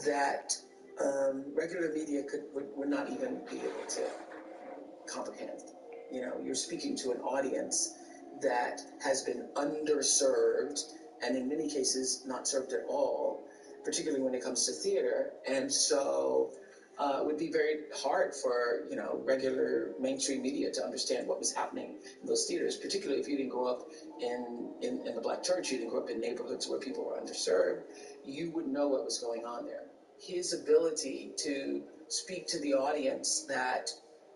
that regular media would not even be able to comprehend. You know, you're speaking to an audience that has been underserved and in many cases not served at all, particularly when it comes to theater. And so it would be very hard for, you know, regular mainstream media to understand what was happening in those theaters, particularly if you didn't grow up in the Black church, you didn't grow up in neighborhoods where people were underserved, you wouldn't know what was going on there. His ability to speak to the audience that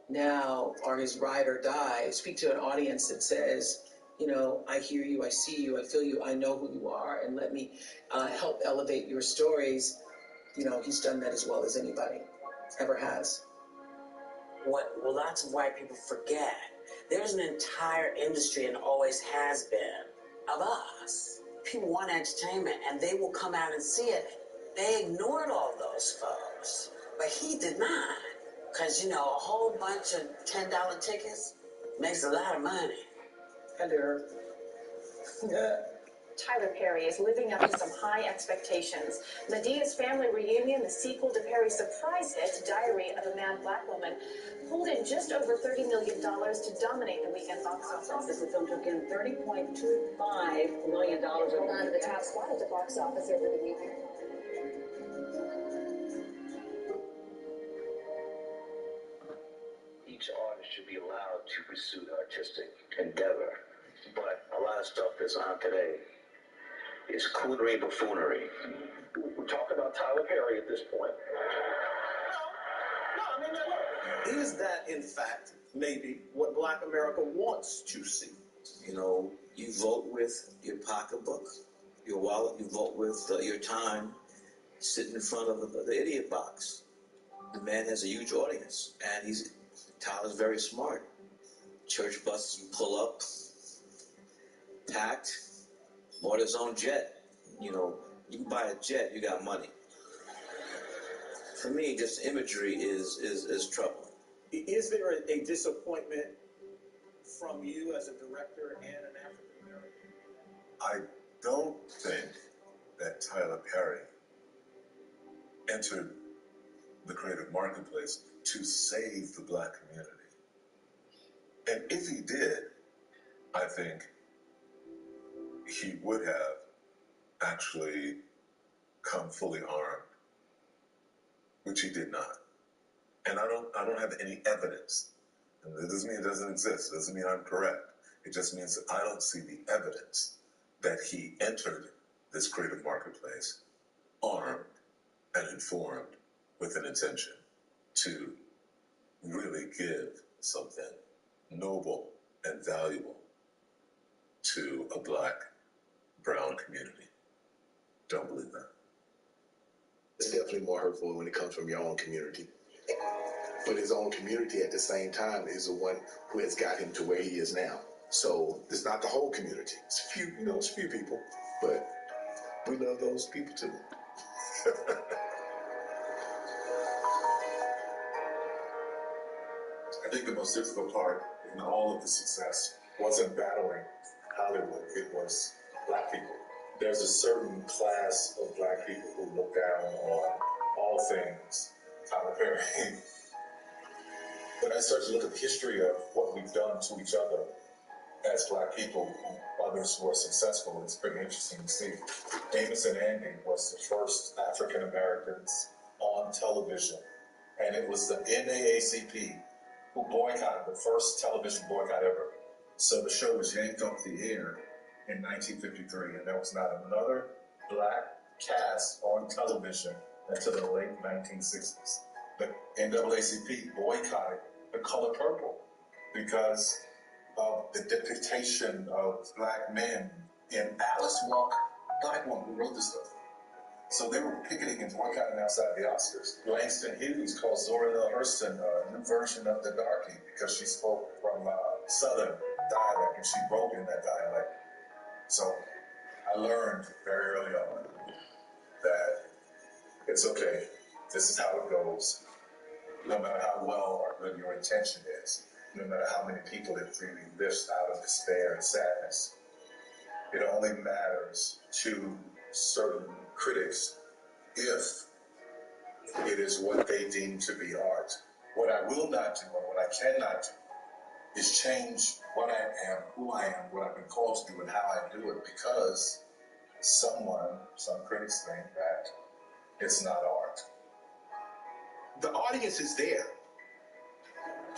now are his ride or die, speak to an audience that says, you know, I hear you, I see you, I feel you, I know who you are, and let me help elevate your stories. You know, he's done that as well as anybody ever has. What lots of white people forget, there's an entire industry, and always has been, of us. People want entertainment, and they will come out and see it. They ignored all those folks, but he did not. Because, you know, a whole bunch of $10 tickets makes a lot of money. Hello. Yeah. Tyler Perry is living up to some high expectations. Medea's Family Reunion, the sequel to Perry's surprise hit, Diary of a Mad Black Woman, pulled in just over $30 million to dominate the weekend box office. The film took in $30.25 million. Hold on to the top spot at the box office over the weekend. Each artist should be allowed to pursue artistic endeavor, but a lot of stuff that's on today is coonery buffoonery. We're talking about Tyler Perry at this point. No, I mean, look. Is that, in fact, maybe what Black America wants to see? You know, you vote with your pocketbook, your wallet, you vote with your time, sitting in front of the idiot box. The man has a huge audience, and Tyler's very smart. Church buses pull up, packed, bought his own jet. You know, you can buy a jet, you got money. For me, just imagery is troubling. Is there a disappointment from you as a director and an African American? I don't think that Tyler Perry entered the creative marketplace to save the Black community. And if he did, I think he would have actually come fully armed, which he did not. And I don't have any evidence. And that doesn't mean it doesn't exist. It doesn't mean I'm correct. It just means that I don't see the evidence that he entered this creative marketplace armed and informed with an intention to really give something noble and valuable to a Black, brown community. Don't believe that. It's definitely more hurtful when it comes from your own community. But his own community at the same time is the one who has got him to where he is now. So it's not the whole community. It's a few, it's a few people, but we love those people too. I think the most difficult part in all of the success wasn't battling Hollywood, it was Black people. There's a certain class of Black people who look down on all things Tyler Perry. When I start to look at the history of what we've done to each other as Black people, others who are successful, it's pretty interesting to see. Amos and Andy was the first African Americans on television, and it was the NAACP who boycotted, the first television boycott ever. So the show was yanked off the air in 1953, and there was not another Black cast on television until the late 1960s. The NAACP boycotted The Color Purple because of the depiction of Black men in Alice Walker, Black woman who wrote this stuff. So they were picketing and boycotting outside the Oscars. Langston Hughes called Zora Neale Hurston a new version of the darky because she spoke from Southern dialect and she wrote in that dialect. So I learned very early on that it's okay. This is how it goes. No matter how well or good your intention is, no matter how many people it really lifts out of despair and sadness, it only matters to certain critics if it is what they deem to be art. What I will not do and what I cannot do is change what I am, who I am, what I've been called to do, and how I do it because some critics think that it's not art. The audience is there.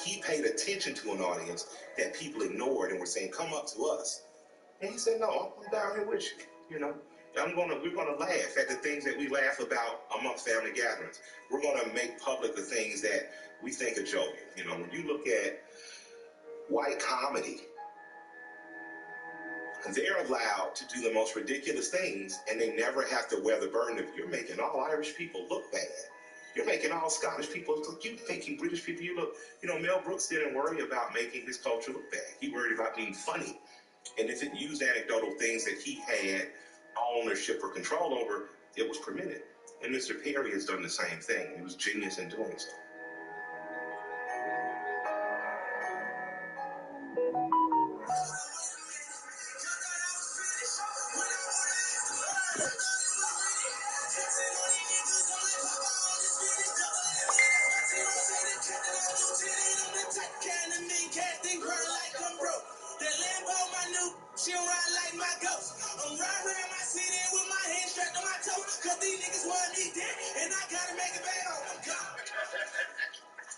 He paid attention to an audience that people ignored and were saying, come up to us. And he said, no, I'm down here with you, we're gonna laugh at the things that we laugh about amongst family gatherings. We're gonna make public the things that we think are joking. When you look at white comedy, they're allowed to do the most ridiculous things and they never have to wear the burden of, you're making all Irish people look bad. You're making all Scottish people look, you're making British people, Mel Brooks didn't worry about making his culture look bad. He worried about being funny. And if it used anecdotal things that he had ownership or control over, it was permitted. And Mr. Perry has done the same thing. He was genius in doing so. She ride like my ghost. I'm riding around my city with my hands strapped on my toes. Cause these niggas want me dead, and I gotta make it back home. I'm gone.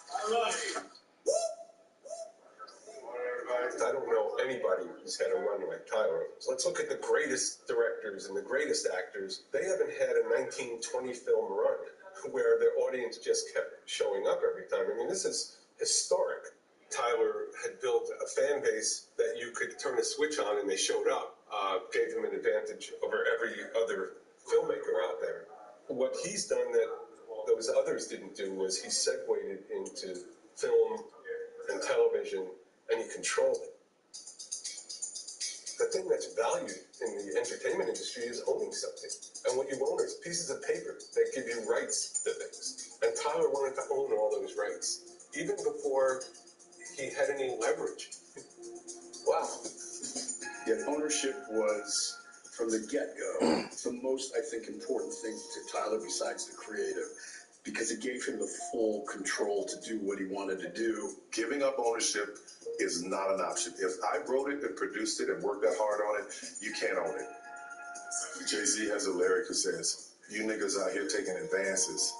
I love it. I don't know anybody who's had a run like Tyler. So let's look at the greatest directors and the greatest actors. They haven't had a 19-20 film run where their audience just kept showing up every time. I mean, this is historic. Tyler had built a fan base that you could turn a switch on and they showed up, gave him an advantage over every other filmmaker out there. What he's done that those others didn't do was he segued into film and television, and he controlled it. The thing that's valued in the entertainment industry is owning something. And what you own is pieces of paper that give you rights to things. And Tyler wanted to own all those rights, even before he had any leverage. Wow. Yet ownership was, from the get-go, the most, I think, important thing to Tyler besides the creative, because it gave him the full control to do what he wanted to do. Giving up ownership is not an option. If I wrote it and produced it and worked that hard on it, you can't own it. Jay-Z has a lyric that says, you niggas out here taking advances,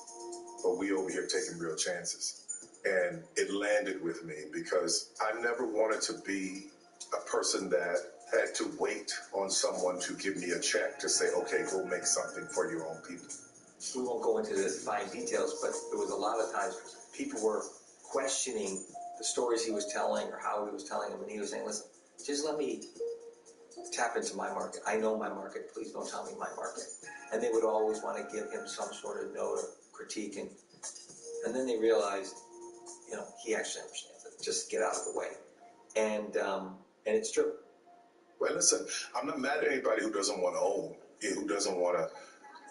but we over here taking real chances. And it landed with me because I never wanted to be a person that had to wait on someone to give me a check to say, okay, go make something for your own people. We won't go into the fine details, but there was a lot of times people were questioning the stories he was telling or how he was telling them, and he was saying, listen, just let me tap into my market. I know my market. Please don't tell me my market. And they would always want to give him some sort of note of critique, and then they realized, he actually understands it. Just get out of the way. And it's true. Well, listen, I'm not mad at anybody who doesn't want to own, who doesn't want to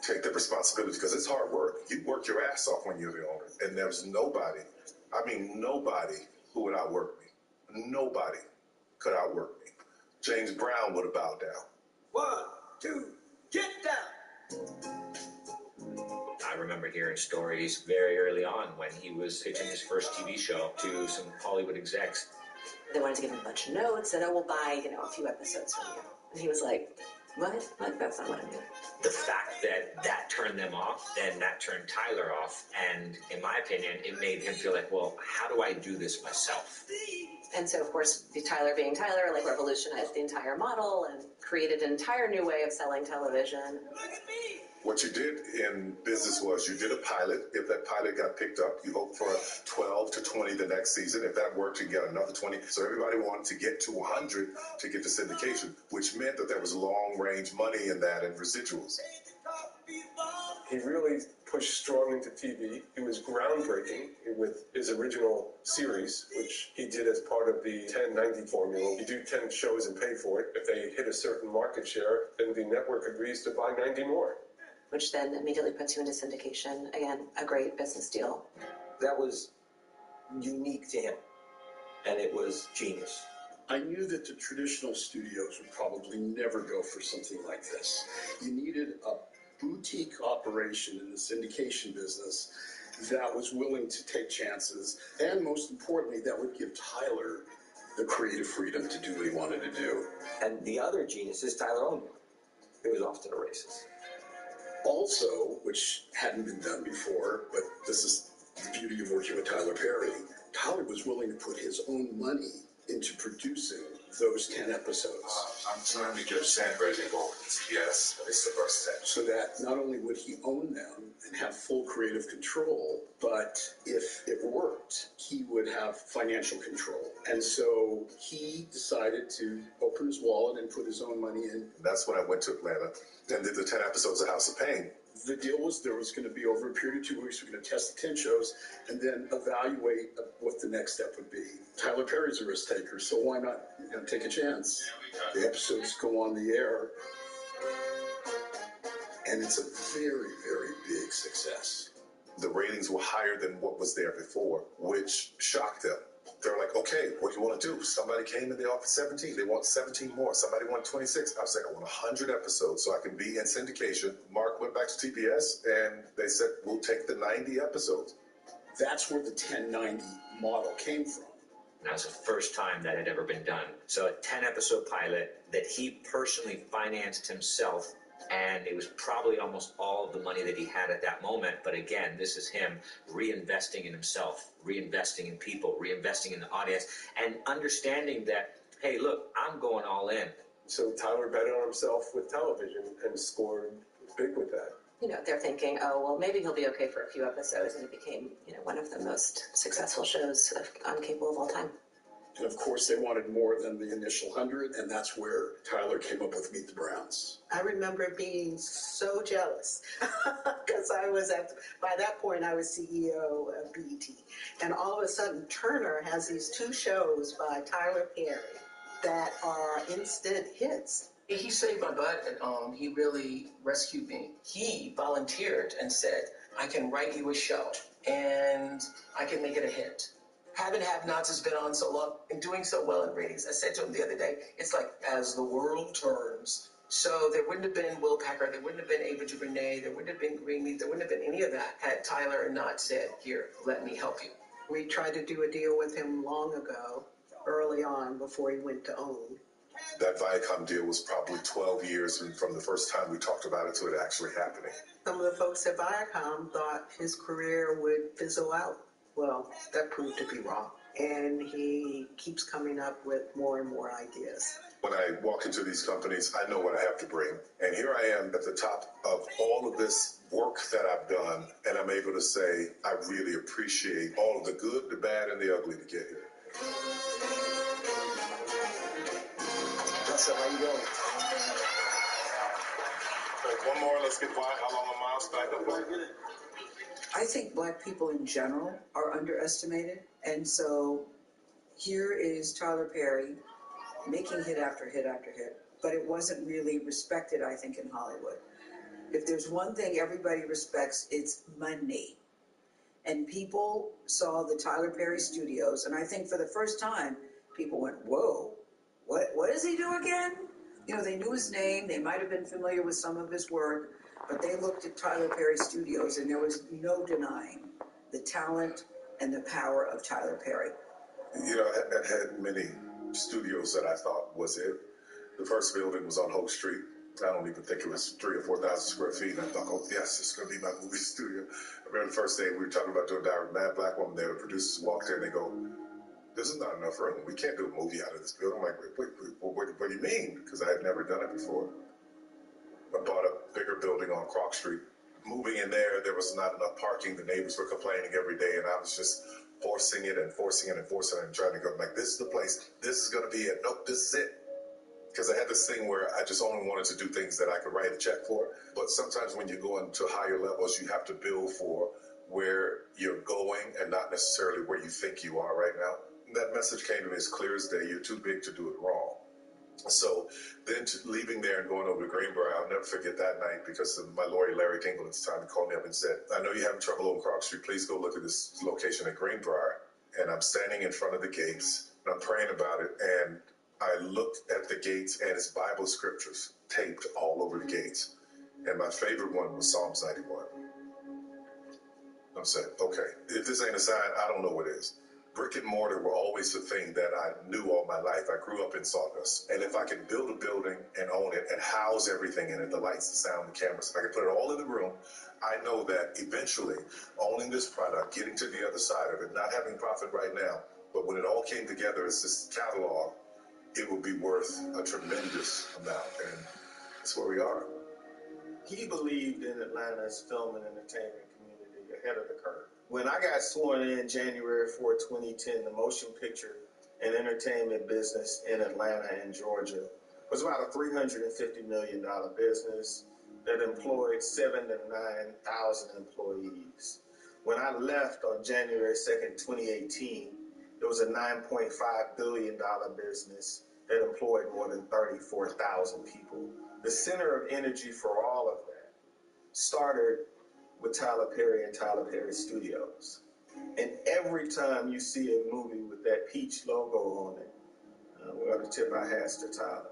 take the responsibility, because it's hard work. You work your ass off when you're the owner. And there's nobody who would outwork me. Nobody could outwork me. James Brown would have bowed down. 1, 2, get down. I remember hearing stories very early on when he was pitching his first TV show to some Hollywood execs. They wanted to give him a bunch of notes, and we'll buy, a few episodes from you. And he was like, what? That's not what I'm doing. The fact that turned them off, then that turned Tyler off. And in my opinion, it made him feel like, well, how do I do this myself? And so, of course, Tyler being Tyler, revolutionized the entire model and created an entire new way of selling television. What you did in business was you did a pilot. If that pilot got picked up, you hoped for 12 to 20 the next season. If that worked, you get another 20. So everybody wanted to get to 100 to get to syndication, which meant that there was long-range money in that and residuals. He really pushed strong into TV. He was groundbreaking with his original series, which he did as part of the 10-90 formula. You do 10 shows and pay for it. If they hit a certain market share, then the network agrees to buy 90 more. Which then immediately puts you into syndication. Again, a great business deal. That was unique to him, and it was genius. I knew that the traditional studios would probably never go for something like this. You needed a boutique operation in the syndication business that was willing to take chances, and most importantly, that would give Tyler the creative freedom to do what he wanted to do. And the other genius is Tyler owned it. It was off to the races. Also, which hadn't been done before, but this is the beauty of working with Tyler Perry, Tyler was willing to put his own money into producing those 10 episodes. I'm trying to get Sandberg involved in TBS. It's the first step. So that not only would he own them and have full creative control, but if it worked, he would have financial control. And so he decided to open his wallet and put his own money in. That's when I went to Atlanta and did the 10 episodes of House of Pain. The deal was there was going to be over a period of 2 weeks, we're going to test the 10 shows and then evaluate what the next step would be. Tyler Perry's a risk taker, so why not take a chance? The episodes go on the air, and it's a very, very big success. The ratings were higher than what was there before, which shocked them. They're like, okay, what do you want to do? Somebody came and they offered 17. They want 17 more. Somebody wanted 26. I was like, I want 100 episodes so I can be in syndication. Mark went back to TBS and they said, we'll take the 90 episodes. That's where the 1090 model came from. That was the first time that had ever been done. So a 10-episode pilot that he personally financed himself, and it was probably almost all of the money that he had at that moment. But again, this is him reinvesting in himself, reinvesting in people, reinvesting in the audience, and understanding that, hey, look, I'm going all in. So Tyler bet on himself with television and scored big with that. You know, they're thinking, oh, well, maybe he'll be okay for a few episodes, and it became, one of the most successful shows on cable of all time. And of course, they wanted more than the initial 100, and that's where Tyler came up with Meet the Browns. I remember being so jealous because by that point, I was CEO of BET. And all of a sudden, Turner has these 2 shows by Tyler Perry that are instant hits. He saved my butt, and he really rescued me. He volunteered and said, I can write you a show, and I can make it a hit. Having Have-Nots has been on so long and doing so well in ratings. I said to him the other day, it's like, as the world turns. So there wouldn't have been Will Packer, there wouldn't have been Ava DuVernay, there wouldn't have been Greenleaf, there wouldn't have been any of that had Tyler not said, here, let me help you. We tried to do a deal with him long ago, early on, before he went to OWN. That Viacom deal was probably 12 years from the first time we talked about it to it actually happening. Some of the folks at Viacom thought his career would fizzle out. Well, that proved to be wrong. And he keeps coming up with more and more ideas. When I walk into these companies, I know what I have to bring. And here I am at the top of all of this work that I've done, and I'm able to say, I really appreciate all of the good, the bad, and the ugly to get here. So how you doing? One more, let's get by. How long a Miles back up? I think Black people in general are underestimated, and so here is Tyler Perry making hit after hit after hit, but it wasn't really respected, I think, in Hollywood. If there's one thing everybody respects, it's money. And people saw the Tyler Perry Studios, and I think for the first time, people went, whoa, what does he do again? They knew his name, they might have been familiar with some of his work, but they looked at Tyler Perry Studios, and there was no denying the talent and the power of Tyler Perry. I had many studios that I thought was it. The first building was on Hope Street. I don't even think it was 3,000 or 4,000 square feet. And I thought, oh, yes, it's going to be my movie studio. I remember the first day we were talking about doing Diary of a Mad Black Woman there. The producers walked in and they go, this is not enough room. We can't do a movie out of this building. I'm like, wait, what do you mean? Because I had never done it before. I bought a bigger building on Croc Street. Moving in there was not enough parking. The neighbors were complaining every day, and I was just forcing it and trying to go, like, this is the place. This is going to be it. Nope, this is it. Because I had this thing where I just only wanted to do things that I could write a check for. But sometimes when you go into higher levels, you have to build for where you're going and not necessarily where you think you are right now. That message came to me as clear as day. You're too big to do it wrong. So then leaving there and going over to Greenbrier, I'll never forget that night because my lawyer, Larry Dingle, at the time, called me up and said, I know you're having trouble on Croc Street. Please go look at this location at Greenbrier. and I'm standing in front of the gates, and I'm praying about it, and I looked at the gates, and it's Bible scriptures taped all over the gates. And my favorite one was Psalms 91. I said, okay, if this ain't a sign, I don't know what is. Brick and mortar were always the thing that I knew all my life. I grew up in sawdust. And if I can build a building and own it and house everything in it, the lights, the sound, the cameras, if I can put it all in the room, I know that eventually owning this product, getting to the other side of it, not having profit right now, but when it all came together as this catalog, it will be worth a tremendous amount. And that's where we are. He believed in Atlanta's film and entertainment community ahead of the curve. When I got sworn in January 4, 2010, the motion picture and entertainment business in Atlanta and Georgia was about a $350 million business that employed 7,000 to 9,000 employees. When I left on January 2nd, 2018, it was a $9.5 billion business that employed more than 34,000 people. The center of energy for all of that started with Tyler Perry and Tyler Perry Studios. And every time you see a movie with that peach logo on it, we ought to tip our hats to Tyler.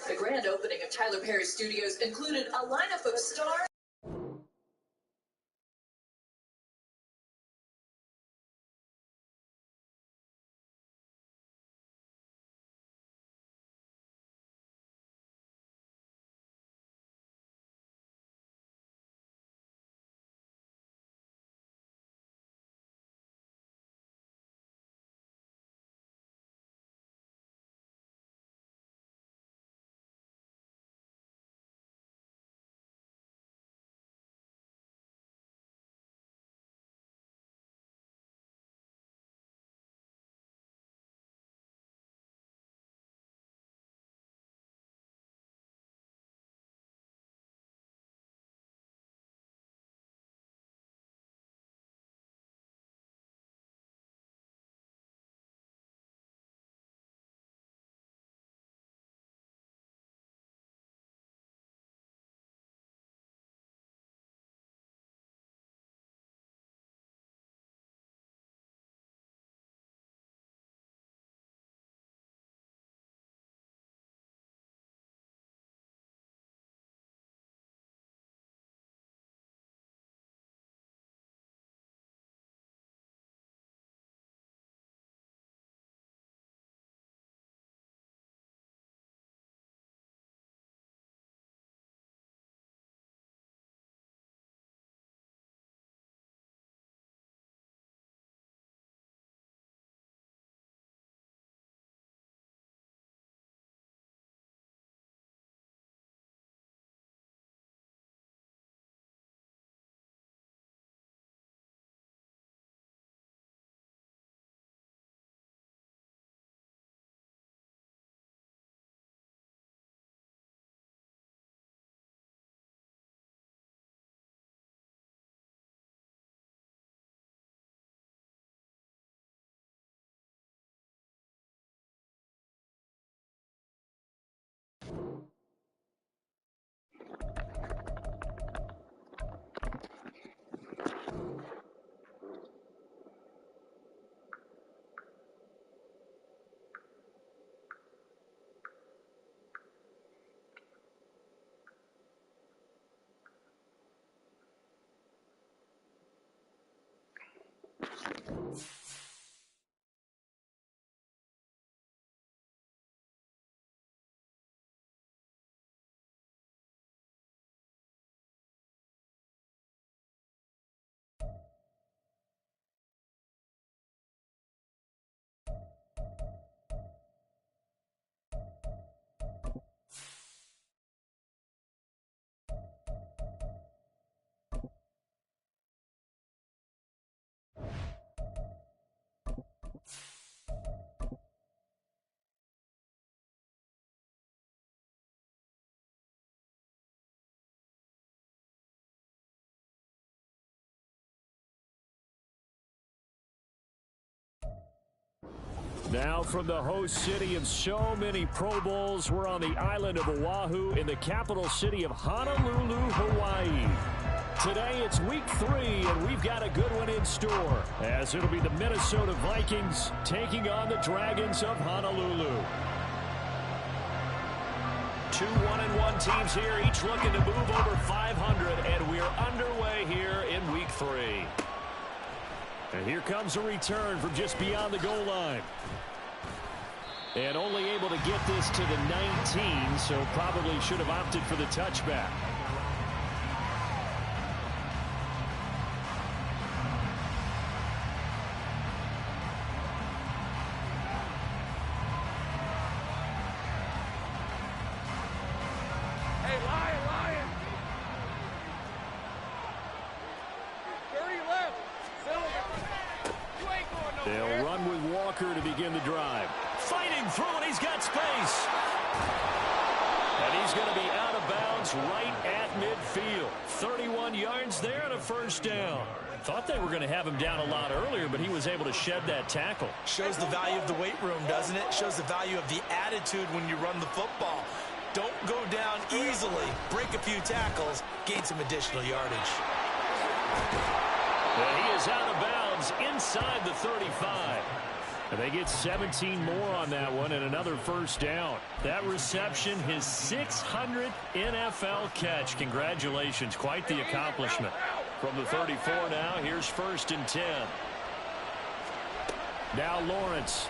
The grand opening of Tyler Perry Studios included a lineup of stars. Now from the host city of so many Pro Bowls, we're on the island of Oahu in the capital city of Honolulu, Hawaii. Today it's week 3, and we've got a good one in store, as it'll be the Minnesota Vikings taking on the Dragons of Honolulu. 2 1-1 teams here, each looking to move over 500, and we're underway here in week 3. And here comes a return from just beyond the goal line. And only able to get this to the 19, so probably should have opted for the touchback. They'll run with Walker to begin the drive. Fighting through, and he's got space. And he's going to be out of bounds right at midfield. 31 yards there and a first down. Thought they were going to have him down a lot earlier, but he was able to shed that tackle. Shows the value of the weight room, doesn't it? Shows the value of the attitude when you run the football. Don't go down easily. Break a few tackles. Gain some additional yardage. And he is out of bounds inside the 35. And they get 17 more on that one and another first down. That reception, his 600th NFL catch. Congratulations. Quite the accomplishment. From the 34 now, here's 1st and 10. Now Lawrence.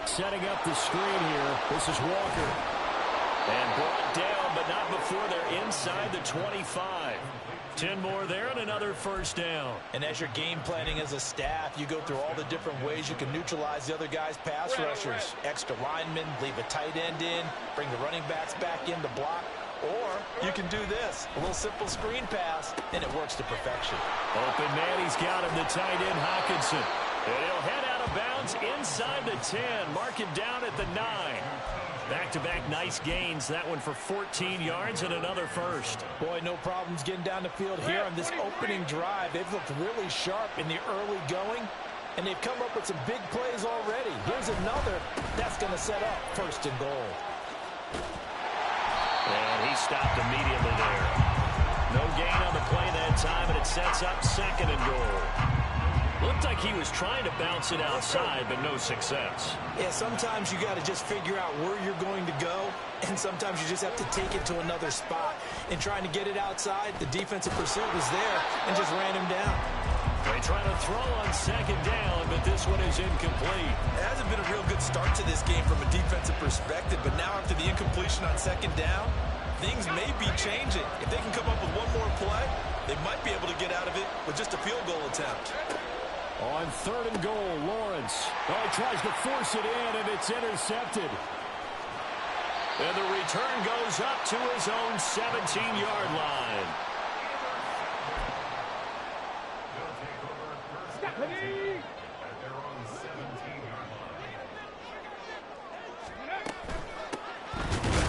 Setting up the screen here. This is Walker. And brought down, but not before they're inside the 25. 10 more there and another first down. And as you're game planning as a staff, you go through all the different ways you can neutralize the other guy's pass rushers. Extra linemen, leave a tight end in, bring the running backs back in to block. Or you can do this, a little simple screen pass, and it works to perfection. Open man, he's got him, the tight end Hockenson. And he'll head out of bounds inside the 10, mark it down at the 9. Back-to-back nice gains. That one for 14 yards and another first. Boy, no problems getting down the field here on this opening drive. They've looked really sharp in the early going, and they've come up with some big plays already. Here's another. That's going to set up 1st and goal. And he stopped immediately there. No gain on the play that time, and it sets up 2nd and goal. Looked like he was trying to bounce it outside, but no success. Yeah, sometimes you got to just figure out where you're going to go, and sometimes you just have to take it to another spot. In trying to get it outside, the defensive pursuit was there and just ran him down. They try to throw on 2nd down, but this one is incomplete. It hasn't been a real good start to this game from a defensive perspective, but now after the incompletion on 2nd down, things may be changing. If they can come up with one more play, they might be able to get out of it with just a field goal attempt. On 3rd and goal, Lawrence. Oh, he tries to force it in, and it's intercepted. And the return goes up to his own 17-yard line.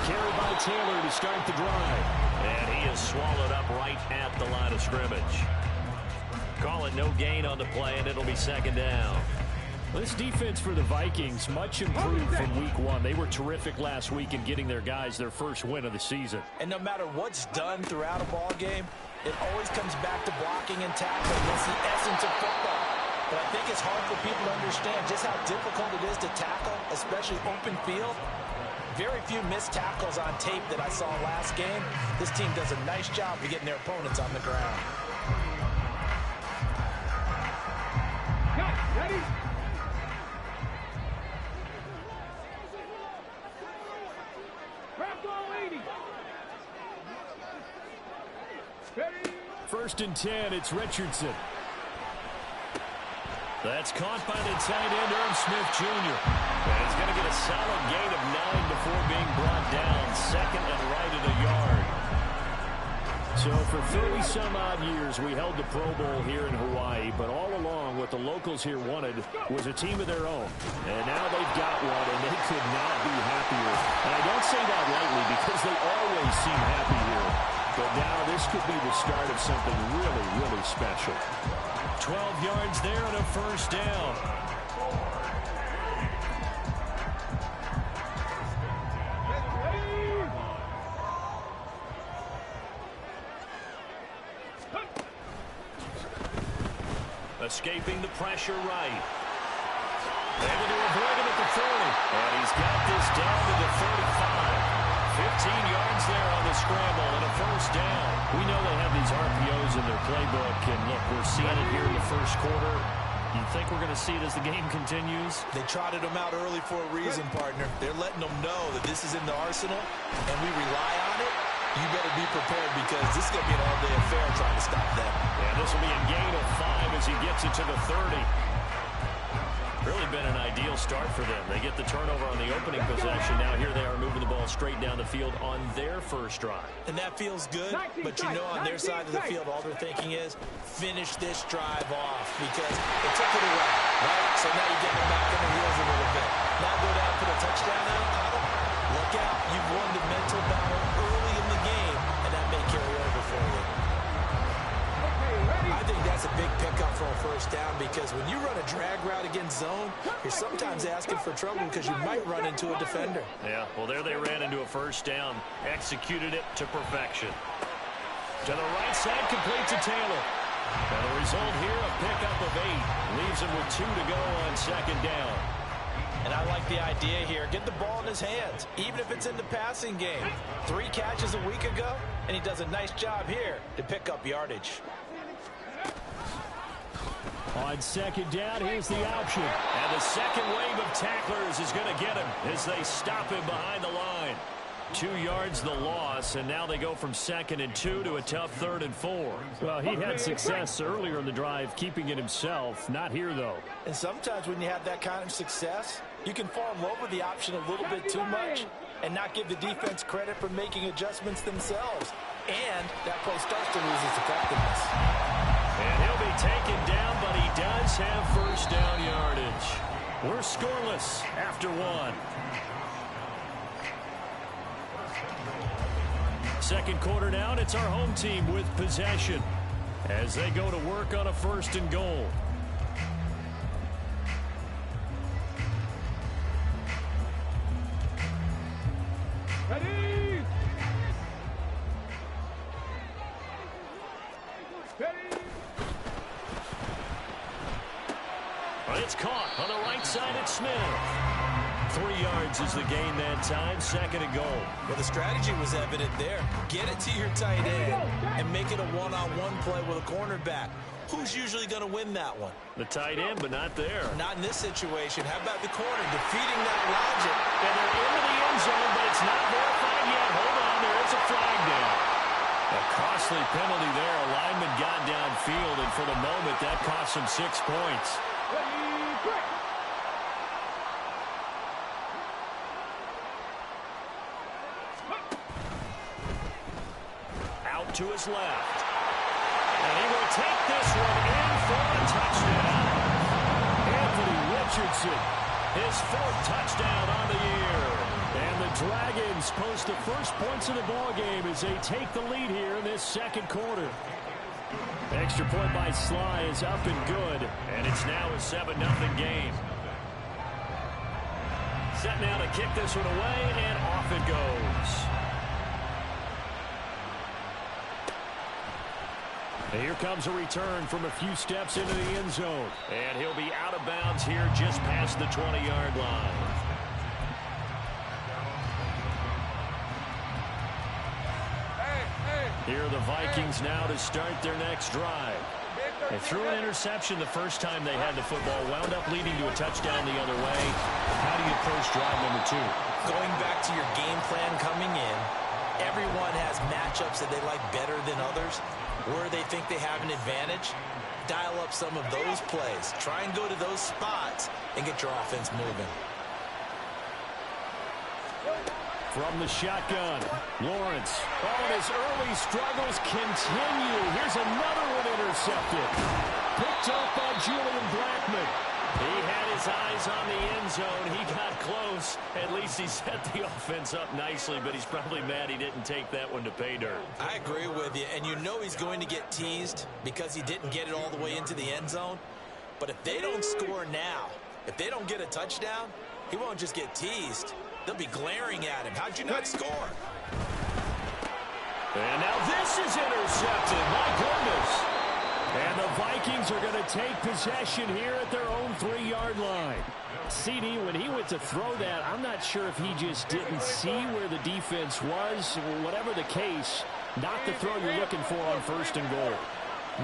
Carried by Taylor to start the drive. And he is swallowed up right at the line of scrimmage. Call it no gain on the play, and it'll be 2nd down. This defense for the Vikings, much improved from week 1. They were terrific last week in getting their guys their first win of the season. And no matter what's done throughout a ball game, it always comes back to blocking and tackling. That's the essence of football. But I think it's hard for people to understand just how difficult it is to tackle, especially open field. Very few missed tackles on tape that I saw last game. This team does a nice job of getting their opponents on the ground. Ready? Ready? 1st and 10, it's Richardson. That's caught by the tight end, Irv Smith Jr. And he's going to get a solid gain of 9 before being brought down. 2nd and right at a yard. So for 30-some-odd years, we held the Pro Bowl here in Hawaii, but all along what the locals here wanted was a team of their own. And now they've got one, and they could not be happier. And I don't say that lightly because they always seem happy here. But now this could be the start of something really, really special. 12 yards there and a first down. escaping the pressure right. Able to avoid him at the 40. And he's got this down to the 35. 15 yards there on the scramble and a first down. We know they have these RPOs in their playbook, and look, we're seeing it here in the first quarter. You think we're going to see it as the game continues? They trotted them out early for a reason, partner. They're letting them know that this is in the arsenal, and we rely on it. You better be prepared because this is going to be an all-day affair trying to stop them. Yeah, this will be a gain of 5 as he gets it to the 30. Really been an ideal start for them. They get the turnover on the opening possession. Now here they are moving the ball straight down the field on their first drive. And that feels good, but you know on their side of the field, all they're thinking is finish this drive off because they took it away, right? So now you get them back on the heels a little bit. Now go down for the touchdown now. Look out. You've won the mental battle early in the game, and that may carry over for you. I think that's a big pickup for a first down because when you run a drag route against zone, you're sometimes asking for trouble because you might run into a defender. Yeah, well, there they ran into a first down. Executed it to perfection. To the right side, complete to Taylor. And the result here, a pickup of 8. Leaves him with 2 to go on second down. And I like the idea here. Get the ball in his hands, even if it's in the passing game. 3 catches a week ago, and he does a nice job here to pick up yardage. On second down, here's the option. And the second wave of tacklers is going to get him as they stop him behind the line. 2 yards the loss, and now they go from 2nd and 2 to a tough 3rd and 4. Well, he had success earlier in the drive keeping it himself. Not here, though. And sometimes when you have that kind of success, you can fall in love with the option a little bit too much and not give the defense credit for making adjustments themselves. And that play starts to lose its effectiveness. And he'll be taken down, but he does have first down yardage. We're scoreless after 1. Second quarter now, and it's our home team with possession as they go to work on a 1st and goal. Ready? It's caught on the right side at Smith. 3 yards is the gain that time, 2nd and goal. Well, the strategy was evident there. Get it to your tight end and make it a one-on-one play with a cornerback. Who's usually going to win that one? The tight end, but not there. Not in this situation. How about the corner defeating that logic? And they're into the end zone, but it's not verified yet. Hold on, there is a flag down. A costly penalty there. A lineman got downfield, and for the moment, that cost him 6 points. Out to his left. And he will take this one in for a touchdown. Anthony Richardson, his 4th touchdown on the year. And the Dragons post the first points of the ballgame as they take the lead here in this 2nd quarter. Extra point by Sly is up and good, and it's now a 7-0 game. Set now to kick this one away, and off it goes. And here comes a return from a few steps into the end zone. And he'll be out of bounds here just past the 20-yard line. Here are the Vikings now to start their next drive. They threw an interception the first time they had the football, wound up leading to a touchdown the other way. How do you approach drive number 2? Going back to your game plan coming in, everyone has matchups that they like better than others. Where they think they have an advantage, dial up some of those plays. Try and go to those spots and get your offense moving. From the shotgun, Lawrence. Oh, and his early struggles continue. Here's another one intercepted. Picked up by Julian Blackmon. He had his eyes on the end zone. He got close. At least he set the offense up nicely, but he's probably mad he didn't take that one to pay dirt. I agree with you, and you know he's going to get teased because he didn't get it all the way into the end zone. But if they don't score now, if they don't get a touchdown, he won't just get teased. They'll be glaring at him. How'd you not score? And now this is intercepted. My goodness. And the Vikings are going to take possession here at their own 3-yard line. CD, when he went to throw that, I'm not sure if he just didn't see where the defense was. Whatever the case, not the throw you're looking for on 1st and goal.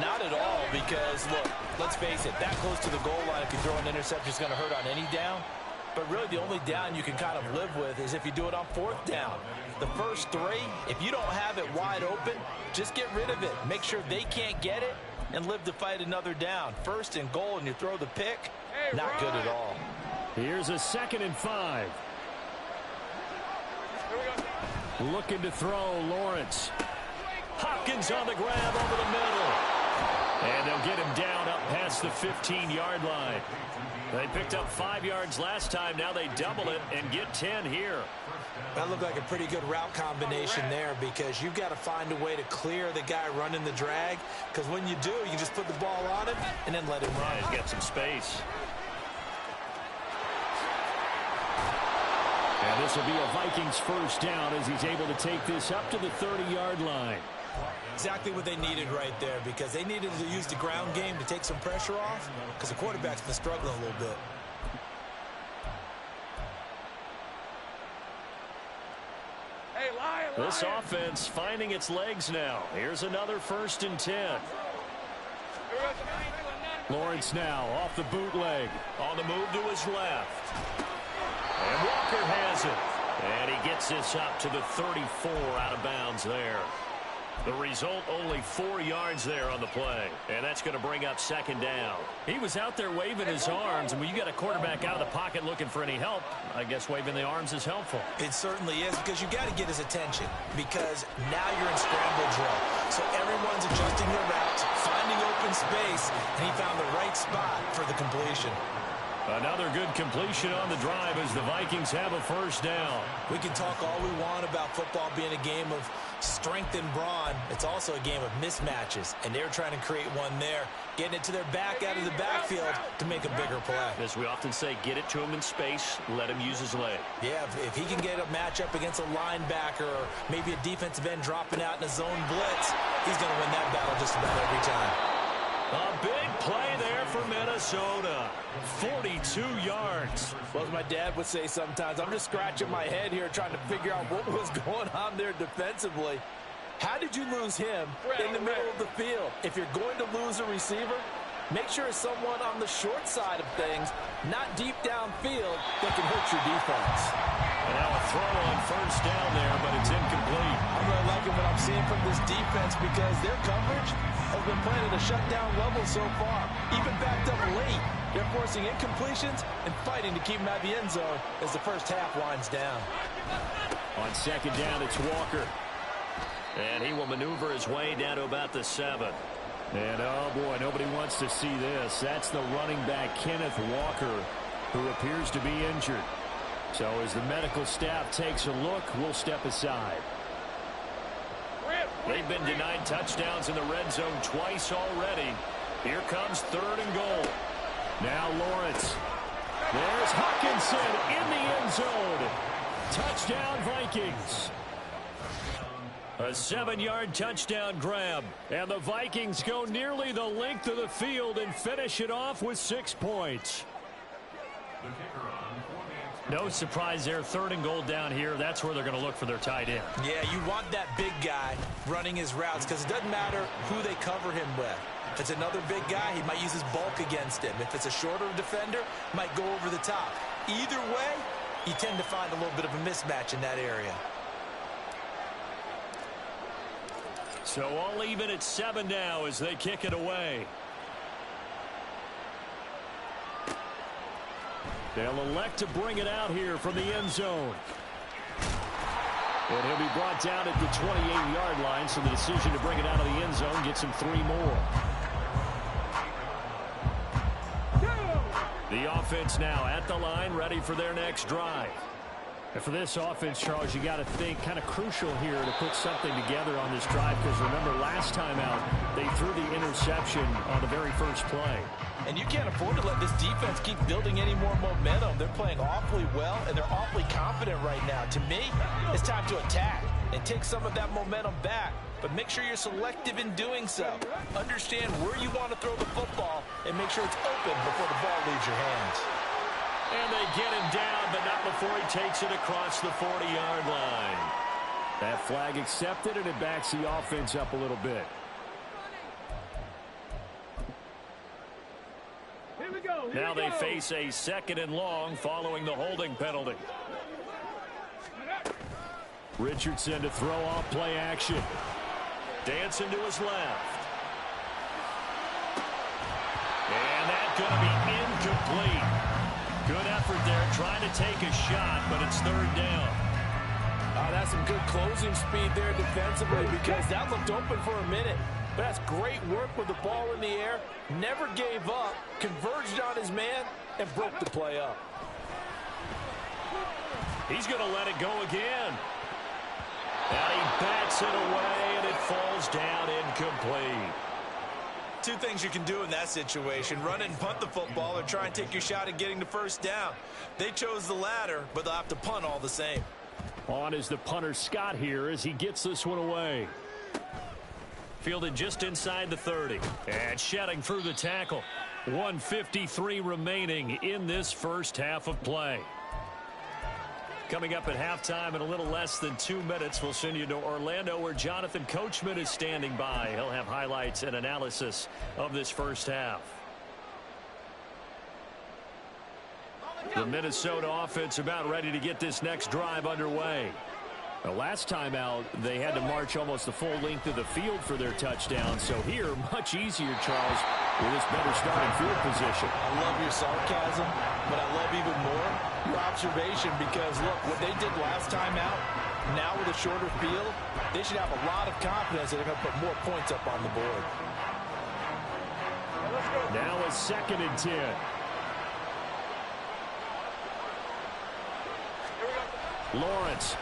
Not at all, because, look, let's face it, that close to the goal line, if you throw an interception, is going to hurt on any down. But really, the only down you can kind of live with is if you do it on 4th down. The first 3, if you don't have it wide open, just get rid of it. Make sure they can't get it and live to fight another down. 1st and goal, and you throw the pick, not good at all. Here's a 2nd and 5. Looking to throw, Lawrence. Hopkins on the grab over the middle. And they'll get him down up past the 15-yard line. They picked up 5 yards last time. Now they double it and get 10 here. That looked like a pretty good route combination there, because you've got to find a way to clear the guy running the drag, because when you do, you just put the ball on him and then let him run. He's got some space. And this will be a Vikings 1st down as he's able to take this up to the 30-yard line. Exactly what they needed right there, because they needed to use the ground game to take some pressure off, because the quarterback's been struggling a little bit. This offense finding its legs now. Here's another 1st and 10. Lawrence now off the bootleg. On the move to his left. And Walker has it. And he gets this up to the 34 out of bounds there. The result, only 4 yards there on the play. And that's going to bring up 2nd down. He was out there waving his arms, and when you got a quarterback out of the pocket looking for any help, I guess waving the arms is helpful. It certainly is, because you got to get his attention, because now you're in scramble drill. So everyone's adjusting their routes, finding open space, and he found the right spot for the completion. Another good completion on the drive as the Vikings have a 1st down. We can talk all we want about football being a game of strength and brawn. It's also a game of mismatches, and they're trying to create one there, getting it to their back out of the backfield to make a bigger play. As we often say, get it to him in space, let him use his leg. Yeah, if he can get a matchup against a linebacker or maybe a defensive end dropping out in a zone blitz, he's going to win that battle just about every time. A big play there for Minnesota. 42 yards. Well, as my dad would say sometimes, I'm just scratching my head here trying to figure out what was going on there defensively. How did you lose him in the middle of the field? If you're going to lose a receiver, make sure it's someone on the short side of things, not deep downfield, that can hurt your defense. And now a throw on 1st down there, but it's incomplete. I'm really liking what I'm seeing from this defense, because their coverage has been playing at a shutdown level so far. Even backed up late, they're forcing incompletions and fighting to keep them out of the end zone as the first half winds down. On 2nd down, it's Walker. And he will maneuver his way down to about the 7. And, oh, boy, nobody wants to see this. That's the running back, Kenneth Walker, who appears to be injured. So as the medical staff takes a look, we'll step aside. They've been denied touchdowns in the red zone twice already. Here comes 3rd and goal. Now Lawrence. There's Hockenson in the end zone. Touchdown Vikings. A 7-yard touchdown grab. And the Vikings go nearly the length of the field and finish it off with 6 points. No surprise there. 3rd and goal down here. That's where they're going to look for their tight end. Yeah, you want that big guy running his routes, because it doesn't matter who they cover him with. If it's another big guy, he might use his bulk against him. If it's a shorter defender, might go over the top. Either way, you tend to find a little bit of a mismatch in that area. So all even at 7 now as they kick it away. They'll elect to bring it out here from the end zone. And he'll be brought down at the 28-yard line, so the decision to bring it out of the end zone gets him 3 more. The offense now at the line, ready for their next drive. And for this offense, Charles, you got to think kind of crucial here to put something together on this drive, because remember last time out they threw the interception on the very first play. And you can't afford to let this defense keep building any more momentum. They're playing awfully well, and they're awfully confident right now. To me, it's time to attack and take some of that momentum back. But make sure you're selective in doing so. Understand where you want to throw the football and make sure it's open before the ball leaves your hands. And they get him down, but not before he takes it across the 40-yard line. That flag accepted, and it backs the offense up a little bit. Now they face a 2nd and long following the holding penalty. Richardson to throw off play action. Dancing to his left. And that's going to be incomplete. Good effort there, trying to take a shot, but it's 3rd down. That's some good closing speed there defensively, because that looked open for a minute. But that's great work with the ball in the air. Never gave up, converged on his man, and broke the play up. He's going to let it go again. And he bats it away, and it falls down incomplete. Two things you can do in that situation: run it and punt the football, or try and take your shot at getting the first down. They chose the latter, but they'll have to punt all the same. On is the punter Scott here as he gets this one away. Fielded just inside the 30. And shedding through the tackle. 1:53 remaining in this first half of play. Coming up at halftime in a little less than 2 minutes, we'll send you to Orlando, where Jonathan Coachman is standing by. He'll have highlights and analysis of this first half. The Minnesota offense about ready to get this next drive underway. The last time out, they had to march almost the full length of the field for their touchdown. So here, much easier, Charles, with this better starting field position. I love your sarcasm, but I love even more your observation, because, look, what they did last time out, now with a shorter field, they should have a lot of confidence that they're going to put more points up on the board. Now a 2nd and 10. Lawrence.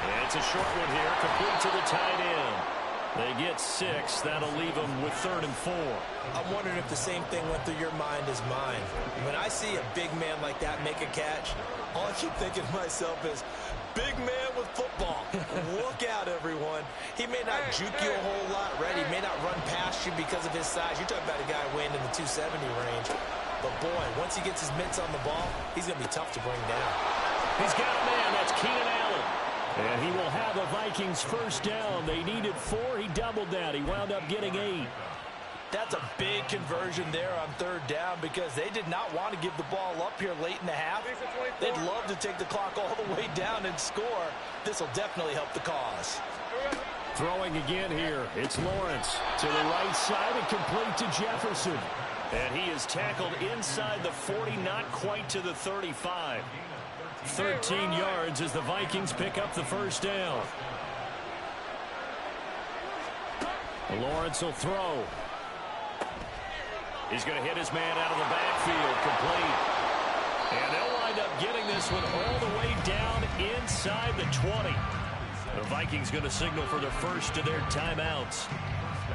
And it's a short one here, complete to the tight end. They get 6. That'll leave them with 3rd and 4. I'm wondering if the same thing went through your mind as mine. When I see a big man like that make a catch, all I keep thinking to myself is, big man with football. Look out, everyone. He may not juke you a whole lot, right? He may not run past you because of his size. You're talking about a guy weighing in the 270 range. But, boy, once he gets his mitts on the ball, he's going to be tough to bring down. He's got a man. That's Keenan Allen. And he will have a Vikings first down. They needed 4. He doubled that. He wound up getting 8. That's a big conversion there on 3rd down, because they did not want to give the ball up here late in the half. They'd love to take the clock all the way down and score. This will definitely help the cause. Throwing again here. It's Lawrence to the right side and complete to Jefferson. And he is tackled inside the 40, not quite to the 35. 13 yards as the Vikings pick up the first down. Lawrence will throw. He's going to hit his man out of the backfield, complete. And they'll wind up getting this one all the way down inside the 20. The Vikings going to signal for the first of their timeouts,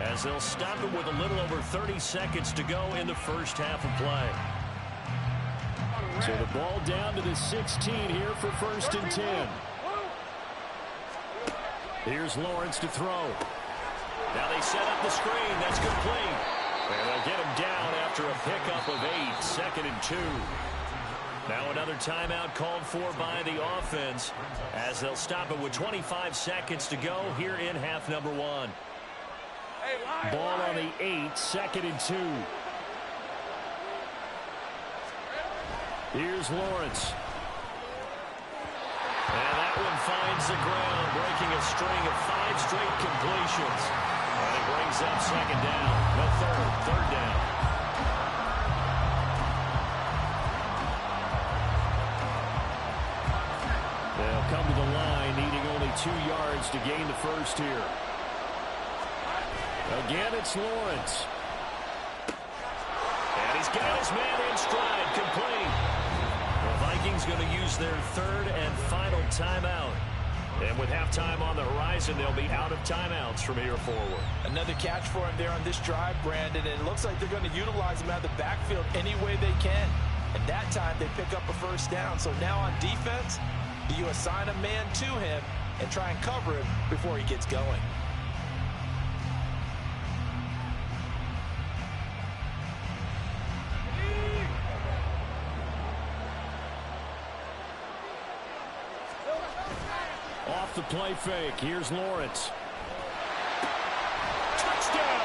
as they'll stop it with a little over 30 seconds to go in the first half of play. So the ball down to the 16 here for 1st and 10. Here's Lawrence to throw. Now they set up the screen. That's complete. And they'll get him down after a pickup of 8. 2nd and 2. Now another timeout called for by the offense, as they'll stop it with 25 seconds to go here in half number 1. Ball on the 8. 2nd and 2. Here's Lawrence. And that one finds the ground, breaking a string of 5 straight completions. And it brings up 2nd down. No, 3rd down. They'll come to the line, needing only 2 yards to gain the first here. Again, it's Lawrence. And he's got his man in stride, complete. The Vikings going to use their third and final timeout. And with halftime on the horizon, they'll be out of timeouts from here forward. Another catch for him there on this drive, Brandon, and it looks like they're going to utilize him out of the backfield any way they can. And that time, they pick up a first down. So now on defense, do you assign a man to him and try and cover him before he gets going? Off the play fake, here's Lawrence. Touchdown!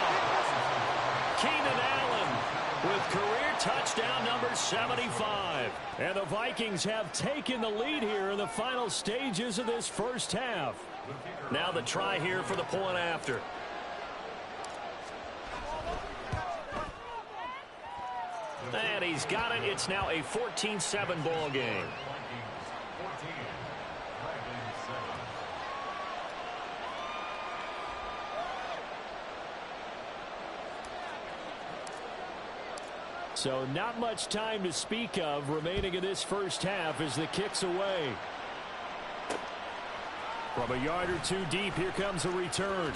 Keenan Allen with career touchdown number 75. And the Vikings have taken the lead here in the final stages of this first half. Now the try here for the point after. And he's got it. It's now a 14-7 ball game. So not much time to speak of remaining in this first half as the kick's away. From a yard or two deep, here comes a return.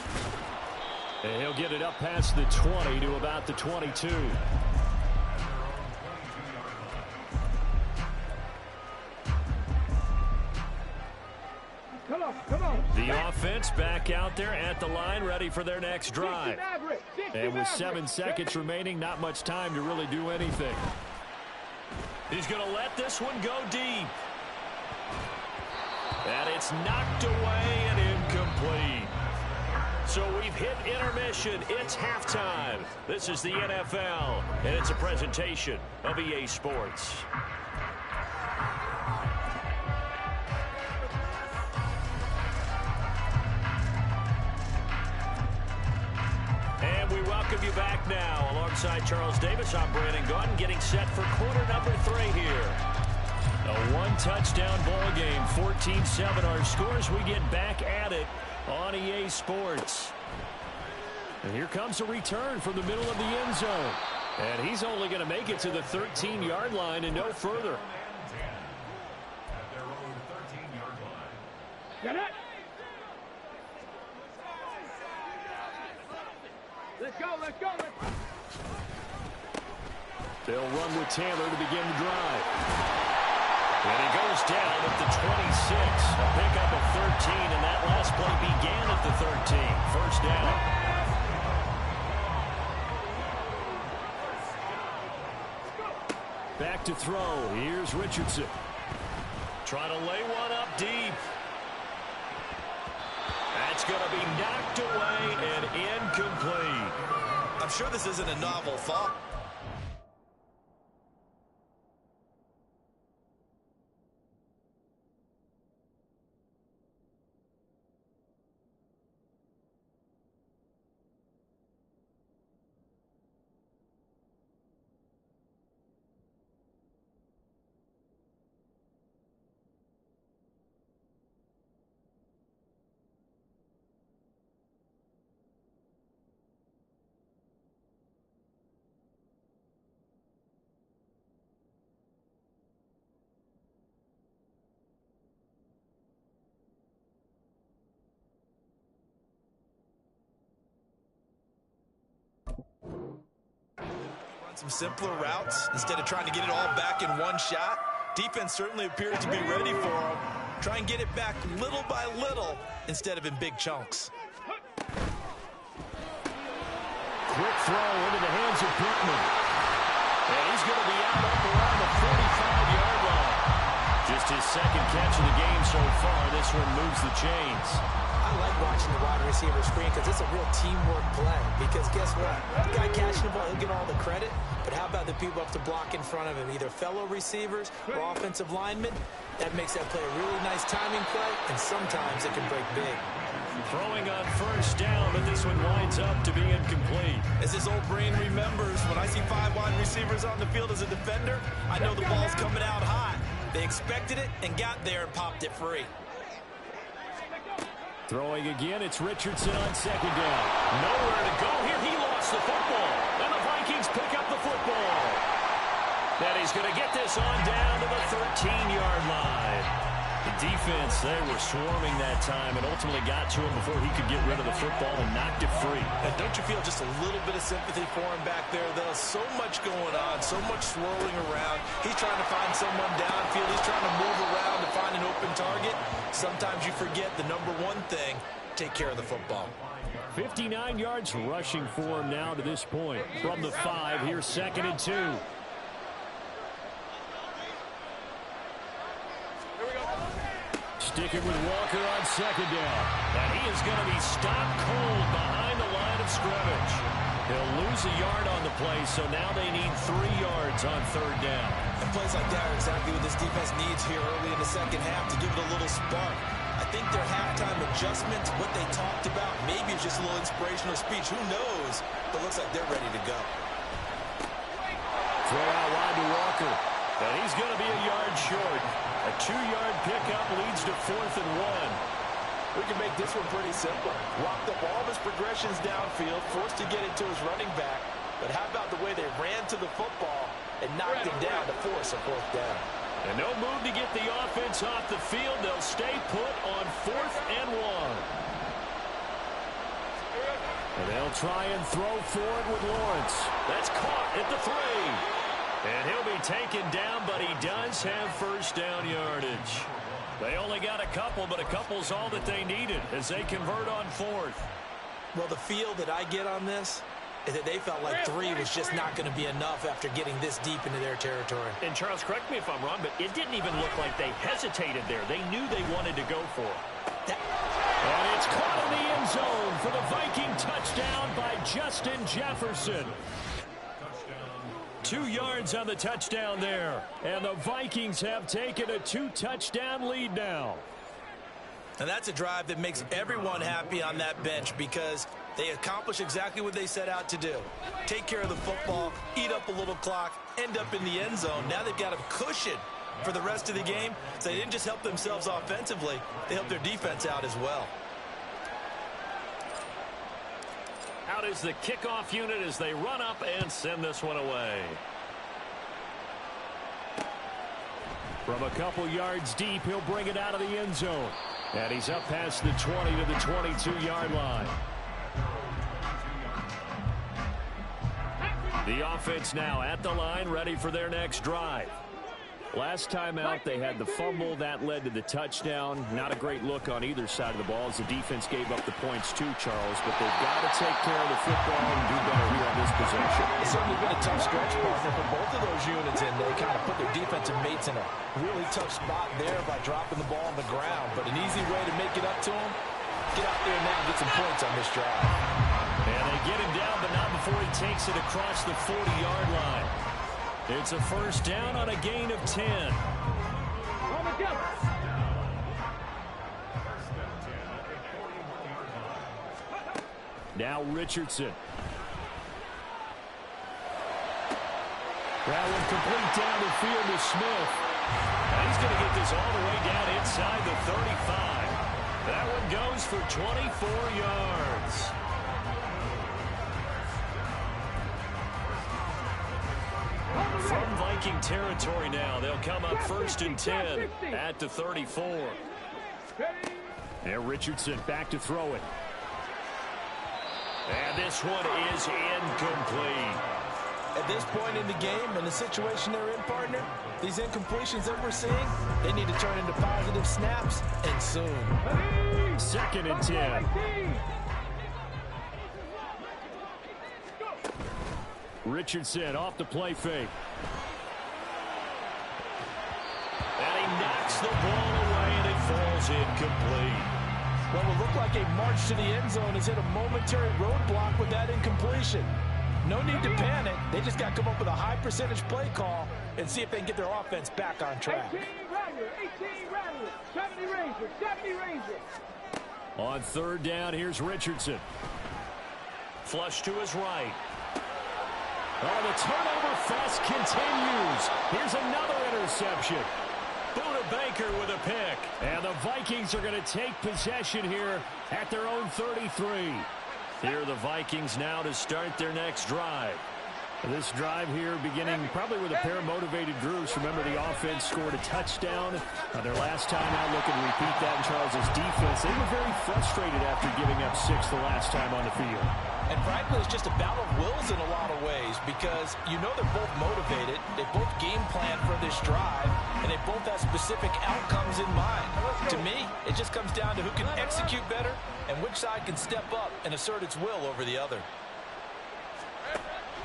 And he'll get it up past the 20 to about the 22. Come on. The offense back out there at the line, ready for their next drive. And with 7 seconds remaining, not much time to really do anything. He's going to let this one go deep. And it's knocked away and incomplete. So we've hit intermission. It's halftime. This is the NFL, and it's a presentation of EA Sports. We welcome you back now. Alongside Charles Davis, I'm Brandon Gaudin, getting set for quarter number 3 here. A one-touchdown ball game, 14-7 our scores. We get back at it on EA Sports. And here comes a return from the middle of the end zone. And he's only going to make it to the 13-yard line and no further. Get it! Let's go. They'll run with Taylor to begin the drive. And he goes down at the 26. A pickup of 13, and that last play began at the 13. First down. Back to throw. Here's Richardson. Trying to lay one up deep. That's going to be knocked away and incomplete. I'm sure this isn't a novel thought. Some simpler routes instead of trying to get it all back in one shot. Defense certainly appears to be ready for him. Try and get it back little by little instead of in big chunks. Quick throw into the hands of Pittman. And he's going to be out up around the 45-yard line. Just his second catch of the game so far. This one moves the chains. I like watching the wide receiver screen because it's a real teamwork play. Because guess what? The guy catching the ball, he'll get all the credit. But how about the people up to block in front of him? Either fellow receivers or offensive linemen. That makes that play a really nice timing play, and sometimes it can break big. Throwing on first down, but this one winds up to be incomplete. As his old brain remembers, when I see 5 wide receivers on the field as a defender, I know the ball's coming out hot. They expected it and got there and popped it free. Throwing again, it's Richardson on second down. Nowhere to go here. He lost the football. And the Vikings pick up the football. That is He's going to get this on down to the 13-yard line. The defense, they were swarming that time and ultimately got to him before he could get rid of the football and knocked it free. And don't you feel just a little bit of sympathy for him back there, though? So much going on, so much swirling around. He's trying to find someone downfield. He's trying to move around to find an open target. Sometimes you forget the number one thing, take care of the football. 59 yards rushing for him now to this point. From the 5, here's 2nd and 2. Sticking with Walker on 2nd down. And he is going to be stopped cold behind the line of scrimmage. He'll lose a yard on the play, so now they need 3 yards on 3rd down. And plays like that are exactly what this defense needs here early in the second half to give it a little spark. I think their halftime adjustment, what they talked about, maybe it's just a little inspirational speech. Who knows? But looks like they're ready to go. Throw out wide to Walker. And he's going to be a yard short. A 2-yard pickup leads to 4th and 1. We can make this one pretty simple. Walked up all of his progressions downfield, forced to get it to his running back. But how about the way they ran to the football and knocked him down to force a 4th down? And no move to get the offense off the field. They'll stay put on 4th and 1. And they'll try and throw forward with Lawrence. That's caught at the 3. And he'll be taken down, but he does have 1st down yardage. They only got a couple, but a couple's all that they needed as they convert on 4th. Well, the feel that I get on this is that they felt like 3 was just not going to be enough after getting this deep into their territory. And Charles, correct me if I'm wrong, but it didn't even look like they hesitated there. They knew they wanted to go for it. And it's caught in the end zone for the Viking touchdown by Justin Jefferson. 2 yards on the touchdown there. And the Vikings have taken a 2-touchdown lead now. And that's a drive that makes everyone happy on that bench because they accomplish exactly what they set out to do. Take care of the football, eat up a little clock, end up in the end zone. Now they've got a cushion for the rest of the game. So they didn't just help themselves offensively, they helped their defense out as well. Out is the kickoff unit as they run up and send this one away. From a couple yards deep, he'll bring it out of the end zone. And he's up past the 20 to the 22-yard line. The offense now at the line, ready for their next drive. Last time out, they had the fumble. That led to the touchdown. Not a great look on either side of the ball as the defense gave up the points too, Charles. But they've got to take care of the football and do better here on this possession. It's certainly been a tough stretch, partner, for both of those units, and they kind of put their defensive mates in a really tough spot there by dropping the ball on the ground. But an easy way to make it up to them, get out there now and get some points on this drive. And they get him down, but not before he takes it across the 40-yard line. It's a 1st down on a gain of 10. Now Richardson. That one complete down the field to Smith. And he's going to get this all the way down inside the 35. That one goes for 24 yards. From Viking territory now, they'll come up 1st and 10 at the 34. And Richardson back to throw it. And this one is incomplete. At this point in the game and the situation they're in, partner, these incompletions that we're seeing, they need to turn into positive snaps, and soon. 2nd and 10. Richardson off the play fake. And he knocks the ball away, and it falls incomplete. Well, it looked like a march to the end zone has hit a momentary roadblock with that incompletion. No need to panic. They just got to come up with a high percentage play call and see if they can get their offense back on track. 18 Rattler, 70 Ranger, 70 Ranger. On 3rd down, here's Richardson. Flush to his right. Oh, the turnover fest continues. Here's another interception. Buda Baker with a pick. And the Vikings are going to take possession here at their own 33. Here are the Vikings now to start their next drive. This drive here beginning probably with a pair of motivated groups. Remember, the offense scored a touchdown their last time out. Look and repeat that in Charles's defense. They were very frustrated after giving up 6 the last time on the field. And frankly, it's just a battle of wills in a lot of ways because you know they're both motivated. They both game plan for this drive, and they both have specific outcomes in mind. To me, it just comes down to who can execute better and which side can step up and assert its will over the other.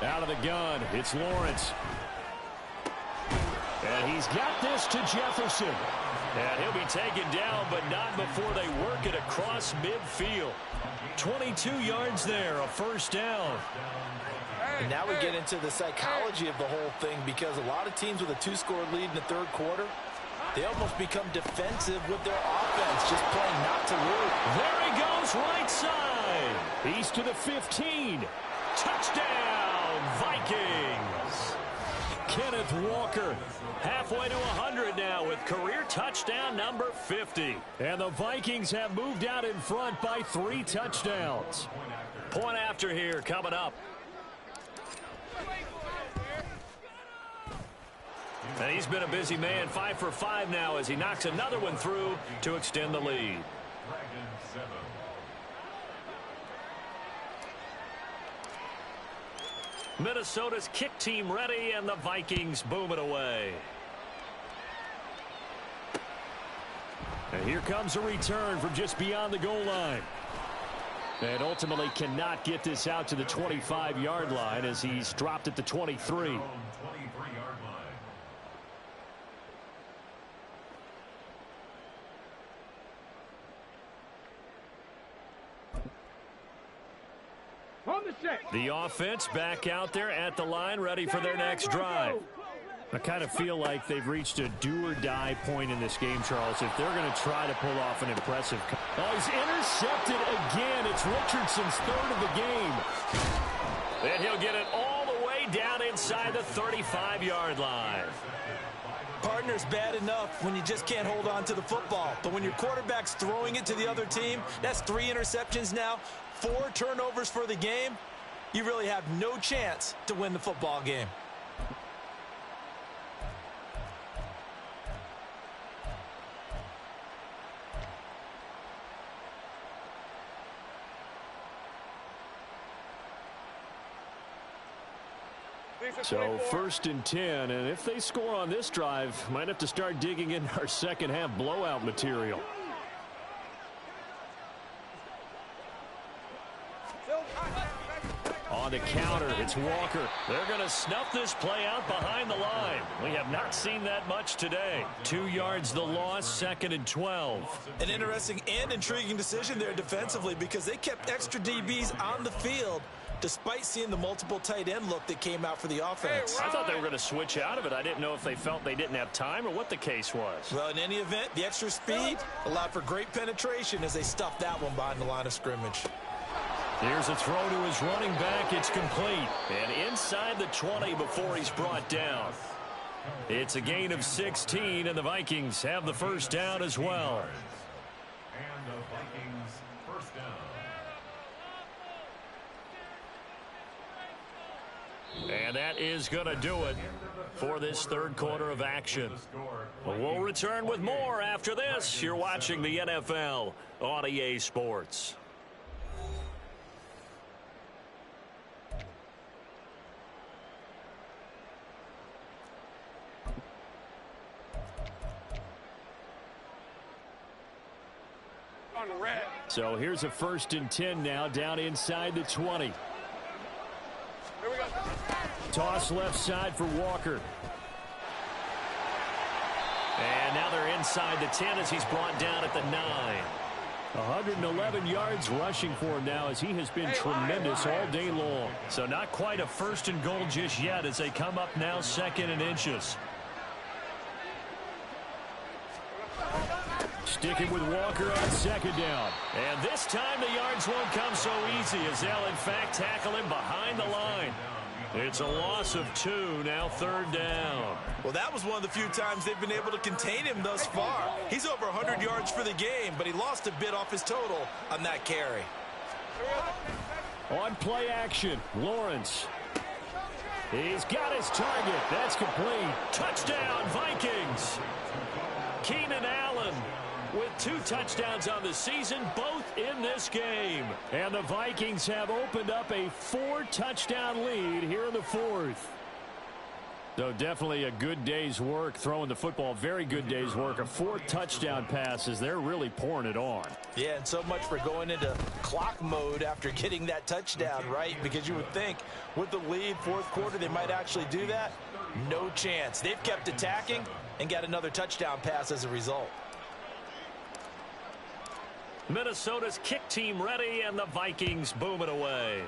Out of the gun, it's Lawrence. And he's got this to Jefferson. And he'll be taken down, but not before they work it across midfield. 22 yards there, a first down. And now we get into the psychology of the whole thing because a lot of teams with a 2-score lead in the third quarter, they almost become defensive with their offense, just playing not to lose. There he goes, right side. He's to the 15. Touchdown, Vikings. Kenneth Walker halfway to 100 now with career touchdown number 50. And the Vikings have moved out in front by 3 touchdowns. Point after here coming up. And he's been a busy man, 5 for 5 now as he knocks another one through to extend the lead. Minnesota's kick team ready, and the Vikings boom it away. And here comes a return from just beyond the goal line. And ultimately cannot get this out to the 25-yard line as he's dropped at the 23. The offense back out there at the line, ready for their next drive. I kind of feel like they've reached a do-or-die point in this game, Charles, if they're going to try to pull off an impressive... Oh, he's intercepted again. It's Richardson's 3rd of the game. And he'll get it all the way down inside the 35-yard line. Partner's bad enough when you just can't hold on to the football. But when your quarterback's throwing it to the other team, that's 3 interceptions now, 4 turnovers for the game. You really have no chance to win the football game. So 1st and 10, and if they score on this drive, might have to start digging in our second half blowout material. On the counter, it's Walker. They're going to snuff this play out behind the line. We have not seen that much today. 2 yards the loss, 2nd and 12. An interesting and intriguing decision there defensively because they kept extra DBs on the field despite seeing the multiple tight end look that came out for the offense. I thought they were going to switch out of it. I didn't know if they felt they didn't have time or what the case was. Well, in any event, the extra speed allowed for great penetration as they stuffed that one behind the line of scrimmage. Here's a throw to his running back. It's complete. And inside the 20 before he's brought down. It's a gain of 16, and the Vikings have the first down as well. And the Vikings first down. And that is going to do it for this third quarter of action. We'll return with more after this. You're watching the NFL on EA Sports. So here's a 1st and 10 now, down inside the 20. Toss left side for Walker. And now they're inside the 10 as he's brought down at the 9. 111 yards rushing for him now as he has been tremendous all day long. So not quite a 1st and goal just yet as they come up now 2nd and inches. Sticking with Walker on 2nd down. And this time the yards won't come so easy as they'll in fact tackle him behind the line. It's a loss of 2, now 3rd down. Well, that was one of the few times they've been able to contain him thus far. He's over 100 yards for the game, but he lost a bit off his total on that carry. On play action, Lawrence. He's got his target. That's complete. Touchdown, Vikings. Keenan Allen with 2 touchdowns on the season, both in this game. And the Vikings have opened up a 4-touchdown lead here in the 4th. So definitely a good day's work throwing the football. Very good day's work. A 4 touchdown passes. They're really pouring it on. Yeah, and so much for going into clock mode after getting that touchdown, right? Because you would think with the lead, 4th quarter, they might actually do that. No chance. They've kept attacking and got another touchdown pass as a result. Minnesota's kick team ready, and the Vikings boom it away.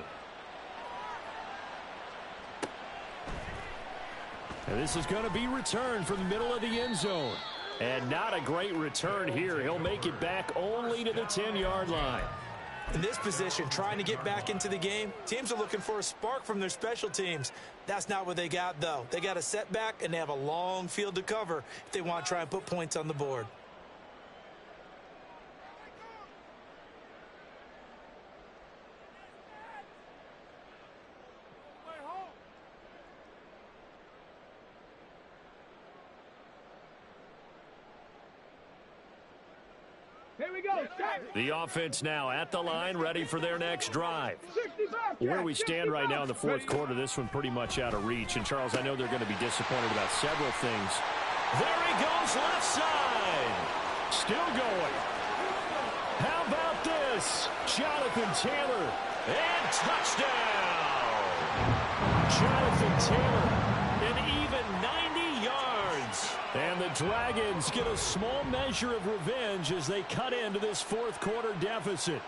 And this is going to be returned from the middle of the end zone. And not a great return here. He'll make it back only to the 10-yard line. In this position, trying to get back into the game, teams are looking for a spark from their special teams. That's not what they got, though. They got a setback, and they have a long field to cover if they want to try and put points on the board. Here we go. The offense now at the line, ready for their next drive. Where we stand right now in the 4th quarter, this one pretty much out of reach. And, Charles, I know they're going to be disappointed about several things. There he goes, left side. Still going. How about this? Jonathan Taylor. And touchdown. Jonathan Taylor, an even 90 yards. And the Dragons get a small measure of revenge as they cut into this 4th quarter deficit.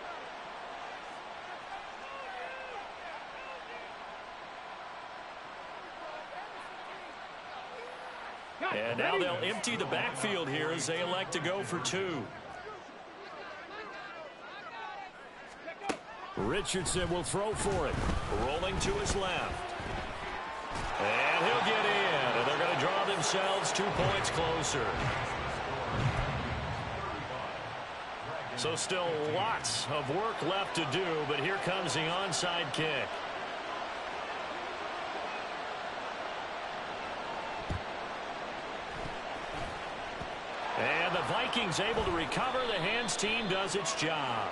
And now they'll empty the backfield here as they elect to go for 2. Richardson will throw for it. Rolling to his left. And he'll get in. And they're going to draw themselves 2 points closer. So still lots of work left to do, but here comes the onside kick. And the Vikings able to recover. The hands team does its job.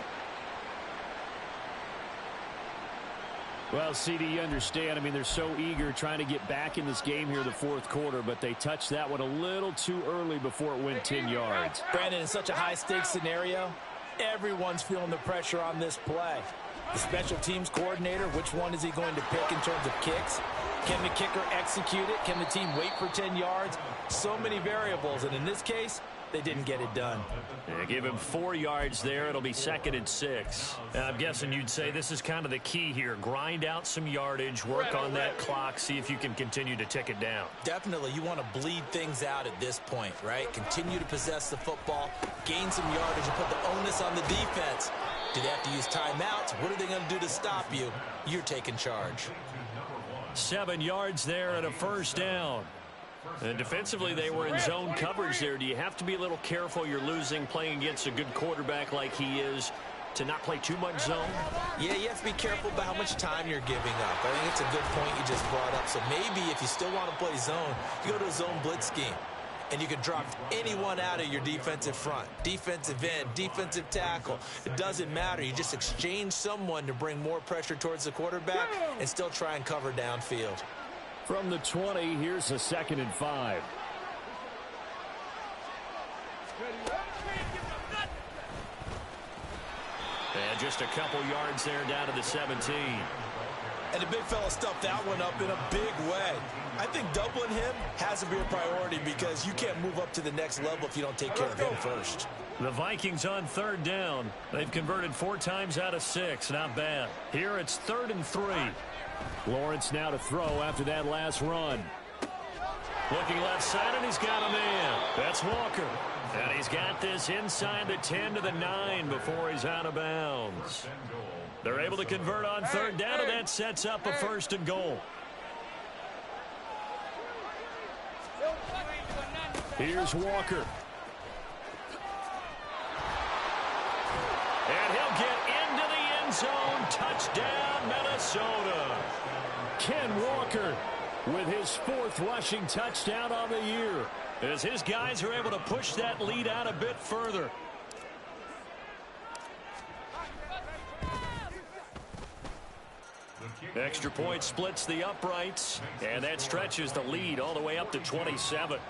Well, CD, you understand. I mean, they're so eager trying to get back in this game here in the 4th quarter, but they touched that one a little too early before it went 10 yards. Brandon, in such a high-stakes scenario, everyone's feeling the pressure on this play. The special teams coordinator, which one is he going to pick in terms of kicks? Can the kicker execute it? Can the team wait for 10 yards? So many variables, and in this case, they didn't get it done. Yeah, give him 4 yards there. It'll be 2nd and 6. I'm guessing you'd say this is kind of the key here. Grind out some yardage, work on that clock, see if you can continue to tick it down. Definitely. You want to bleed things out at this point, right? Continue to possess the football, gain some yardage, and put the onus on the defense. Do they have to use timeouts? What are they going to do to stop you? You're taking charge. 7 yards there and a 1st down. And defensively, they were in zone coverage there. Do you have to be a little careful? You're losing, playing against a good quarterback like he is, to not play too much zone? Yeah, you have to be careful about how much time you're giving up. I think it's a good point you just brought up. So maybe if you still want to play zone, you go to a zone blitz scheme. And you can drop anyone out of your defensive front. Defensive end, defensive tackle. It doesn't matter. You just exchange someone to bring more pressure towards the quarterback and still try and cover downfield. From the 20, here's a 2nd and 5. And just a couple yards there down to the 17. And the big fella stuffed that one up in a big way. I think doubling him has to be a priority because you can't move up to the next level if you don't take care of him first. The Vikings on 3rd down. They've converted 4 times out of 6. Not bad. Here it's 3rd and 3. Lawrence now to throw after that last run. Looking left side, and he's got a man. That's Walker. And he's got this inside the 10 to the 9 before he's out of bounds. They're able to convert on 3rd down, and that sets up a 1st and goal. Here's Walker. And he'll get into the end zone. Touchdown, Minnesota. Ken Walker with his 4th rushing touchdown on the year, as his guys are able to push that lead out a bit further. Extra point splits the uprights, and that stretches the lead all the way up to 27.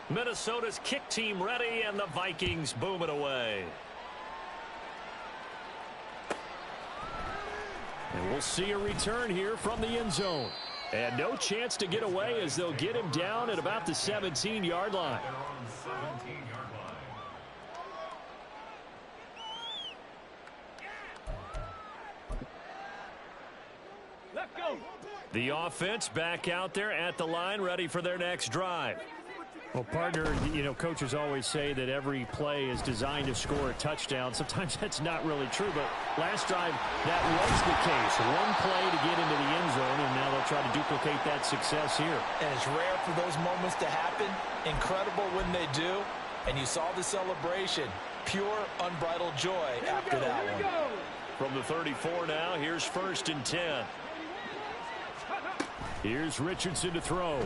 Minnesota's kick team ready, and the Vikings boom it away. And we'll see a return here from the end zone. And no chance to get away, as they'll get him down at about the 17-yard line. The offense back out there at the line, ready for their next drive. Well, partner, coaches always say that every play is designed to score a touchdown. Sometimes that's not really true, but last drive, that was the case. One play to get into the end zone, and now they'll try to duplicate that success here. And it's rare for those moments to happen. Incredible when they do. And you saw the celebration. Pure, unbridled joy after that one. From the 34 now, here's 1st and 10. Here's Richardson to throw.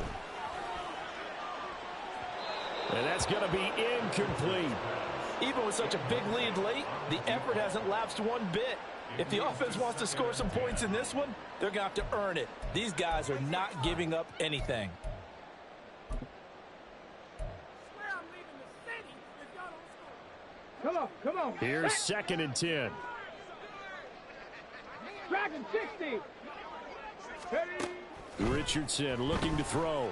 And that's going to be incomplete. Even with such a big lead late, the effort hasn't lapsed one bit. If the offense wants to score some points in this one, they're going to have to earn it. These guys are not giving up anything. Come on. Here's 2nd and 10. Dragon 60. Richardson looking to throw.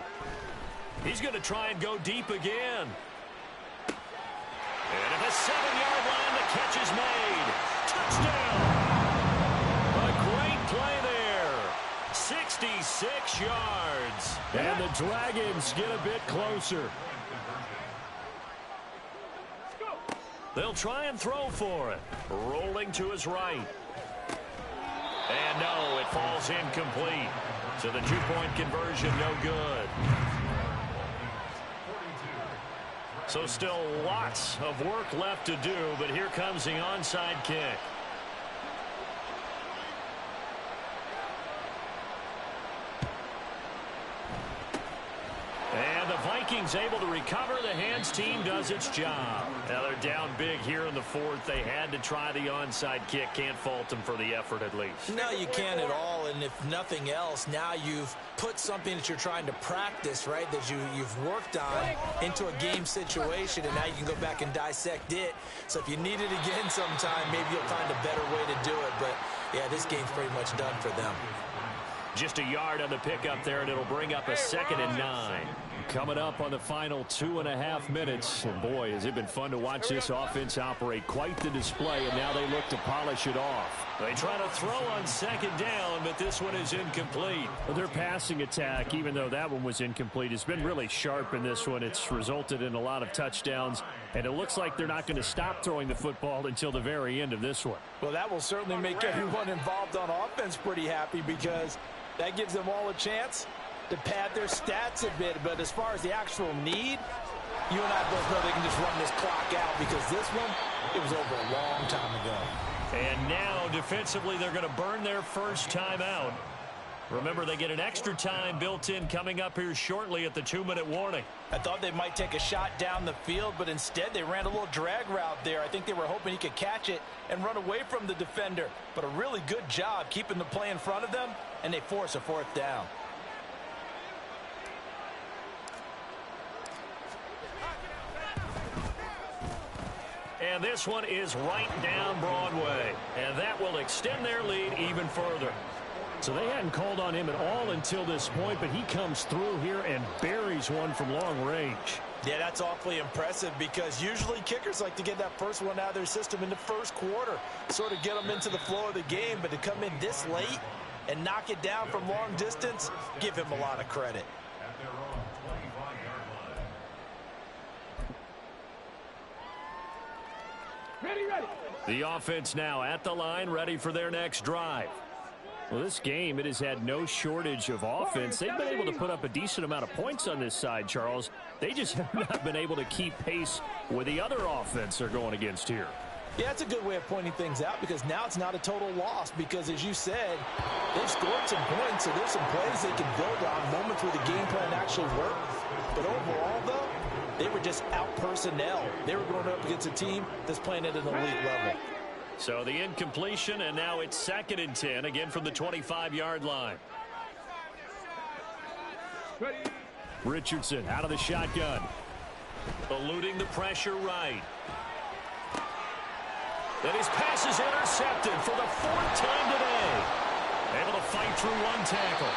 He's going to try and go deep again. And at the 7-yard line, the catch is made. Touchdown! A great play there. 66 yards. And the Dragons get a bit closer. They'll try and throw for it. Rolling to his right. And no, it falls incomplete. So the 2-point conversion, no good. So still lots of work left to do, but here comes the onside kick. And the Vikings able to recover. The Hands team does its job. Now they're down big here in the 4th. They had to try the onside kick. Can't fault them for the effort at least. No, you can't at all. And if nothing else, now you've put something that you're trying to practice, right, that you've worked on into a game situation, and now you can go back and dissect it. So if you need it again sometime, maybe you'll find a better way to do it. But, yeah, this game's pretty much done for them. Just a yard on the pickup there, and it'll bring up a 2nd and 9. Coming up on the final 2.5 minutes. And boy, has it been fun to watch this offense operate. Quite the display, and now they look to polish it off. They try to throw on 2nd down, but this one is incomplete. Their passing attack, even though that one was incomplete, has been really sharp in this one. It's resulted in a lot of touchdowns, and it looks like they're not going to stop throwing the football until the very end of this one. Well, that will certainly make everyone involved on offense pretty happy, because that gives them all a chance to pad their stats a bit. But as far as the actual need, you and I both know they can just run this clock out, because this one, it was over a long time ago. And now defensively they're going to burn their first time out. Remember, they get an extra time built in coming up here shortly at the 2-minute warning. I thought they might take a shot down the field, but instead they ran a little drag route there. I think they were hoping he could catch it and run away from the defender. But a really good job keeping the play in front of them, and they force a 4th down. And this one is right down Broadway. And that will extend their lead even further. So they hadn't called on him at all until this point, but he comes through here and buries one from long range. Yeah, that's awfully impressive, because usually kickers like to get that first one out of their system in the first quarter, sort of get them into the flow of the game. But to come in this late and knock it down from long distance, give him a lot of credit. Ready. The offense now at the line, ready for their next drive. Well, this game, it has had no shortage of offense. They've been able to put up a decent amount of points on this side, Charles. They just have not been able to keep pace with the other offense they're going against here. Yeah, that's a good way of pointing things out because now it's not a total loss because, as you said, they've scored some points, so there's some plays they can build on, moments where the game plan actually worked. But overall, though, they were just out-personnel. They were going up against a team that's playing at an elite level. So the incompletion, and now it's 2nd and 10, again from the 25-yard line. Richardson out of the shotgun. Eluding the pressure right. And his pass is intercepted for the 4th time today. Able to fight through one tackle.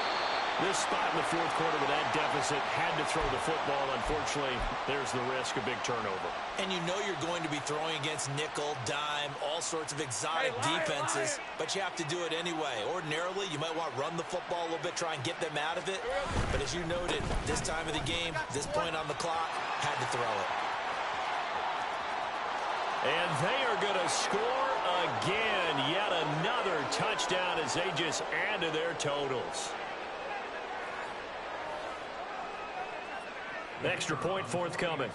This spot in the 4th quarter with that deficit, had to throw the football. Unfortunately, there's the risk of big turnover. And you know you're going to be throwing against nickel, dime, all sorts of exotic defenses, but you have to do it anyway. Ordinarily, you might want to run the football a little bit, try and get them out of it. But as you noted, this time of the game, this point on the clock, had to throw it. And they are going to score again. Yet another touchdown as they just add to their totals. Extra point forthcoming.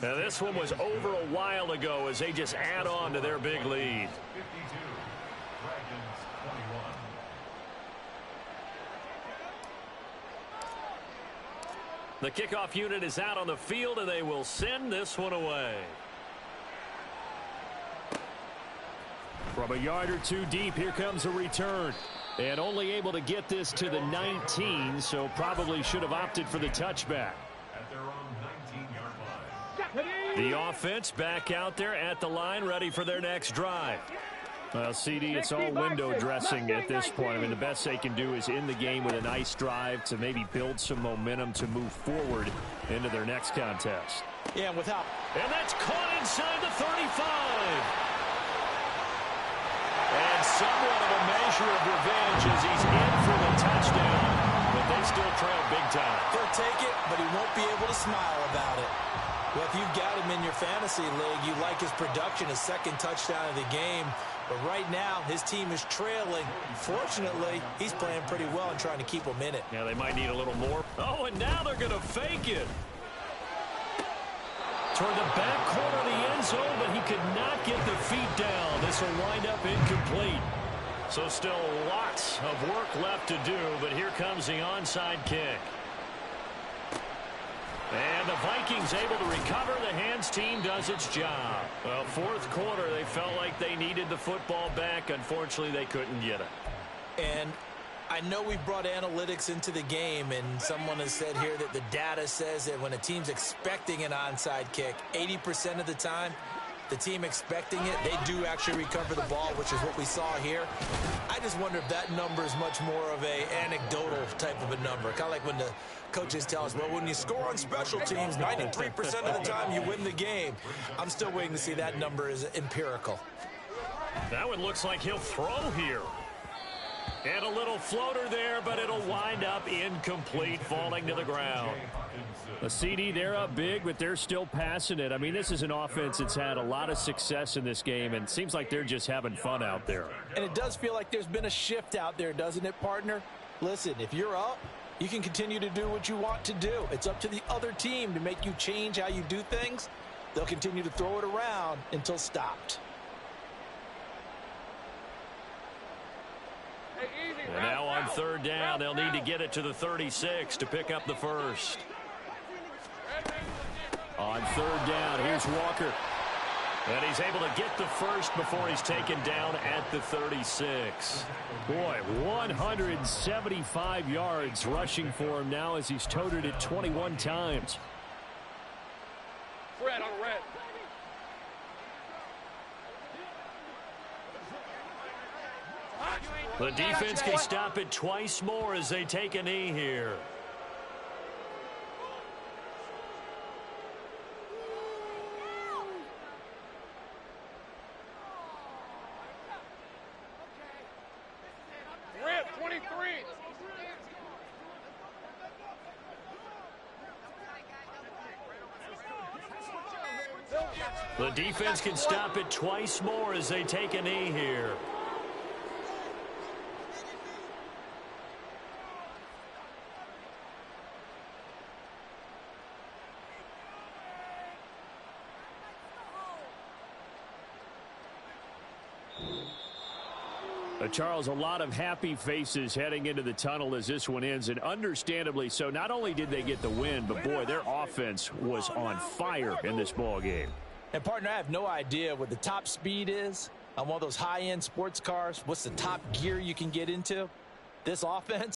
Now this one was over a while ago as they just add on to their big lead. The kickoff unit is out on the field, and they will send this one away. From a yard or two deep, here comes a return. And only able to get this to the 19, so probably should have opted for the touchback. At their own 19-yard line. The offense back out there at the line, ready for their next drive. Well, CD, it's all window dressing at this point. I mean, the best they can do is in the game with a nice drive to maybe build some momentum to move forward into their next contest. Yeah, without. And that's caught inside the 35. And somewhat of a measure of revenge as he's in for the touchdown. But they still trail big time. He'll take it, but he won't be able to smile about it. Well, if you've got him in your fantasy league, you like his production, his 2nd touchdown of the game. But right now, his team is trailing. Fortunately, he's playing pretty well and trying to keep them in it. Yeah, they might need a little more. Oh, and now they're going to fake it. Toward the back corner of the end zone, but he could not get the feet down. This will wind up incomplete. So still lots of work left to do, but here comes the onside kick. And the Vikings able to recover. The hands team does its job. Well, 4th quarter, they felt like they needed the football back. Unfortunately, they couldn't get it. And I know we brought analytics into the game, and someone has said here that the data says that when a team's expecting an onside kick, 80% of the time, the team expecting it, they do actually recover the ball, which is what we saw here. I just wonder if that number is much more of a anecdotal type of a number. Kind of like when the coaches tell us, well, when you score on special teams, 93% of the time you win the game. I'm still waiting to see that number is empirical. That one looks like he'll throw here. And a little floater there, but it'll wind up incomplete, falling to the ground. A CD, they're up big, but they're still passing it. I mean, this is an offense that's had a lot of success in this game, and it seems like they're just having fun out there. And it does feel like there's been a shift out there, doesn't it, partner? Listen, if you're up, you can continue to do what you want to do. It's up to the other team to make you change how you do things. They'll continue to throw it around until stopped. And now on 3rd down, they'll need to get it to the 36 to pick up the first. On 3rd down, here's Walker. And he's able to get the first before he's taken down at the 36. Boy, 175 yards rushing for him now as he's toted it 21 times. Red on red. The defense can stop it twice more as they take a knee here. Red 23. The defense can stop it twice more as they take a knee here. Charles, a lot of happy faces heading into the tunnel as this one ends, and understandably so. Not only did they get the win, but boy, their offense was on fire in this ball game. And partner, I have no idea what the top speed is on one of those high-end sports cars. What's the top gear you can get into? This offense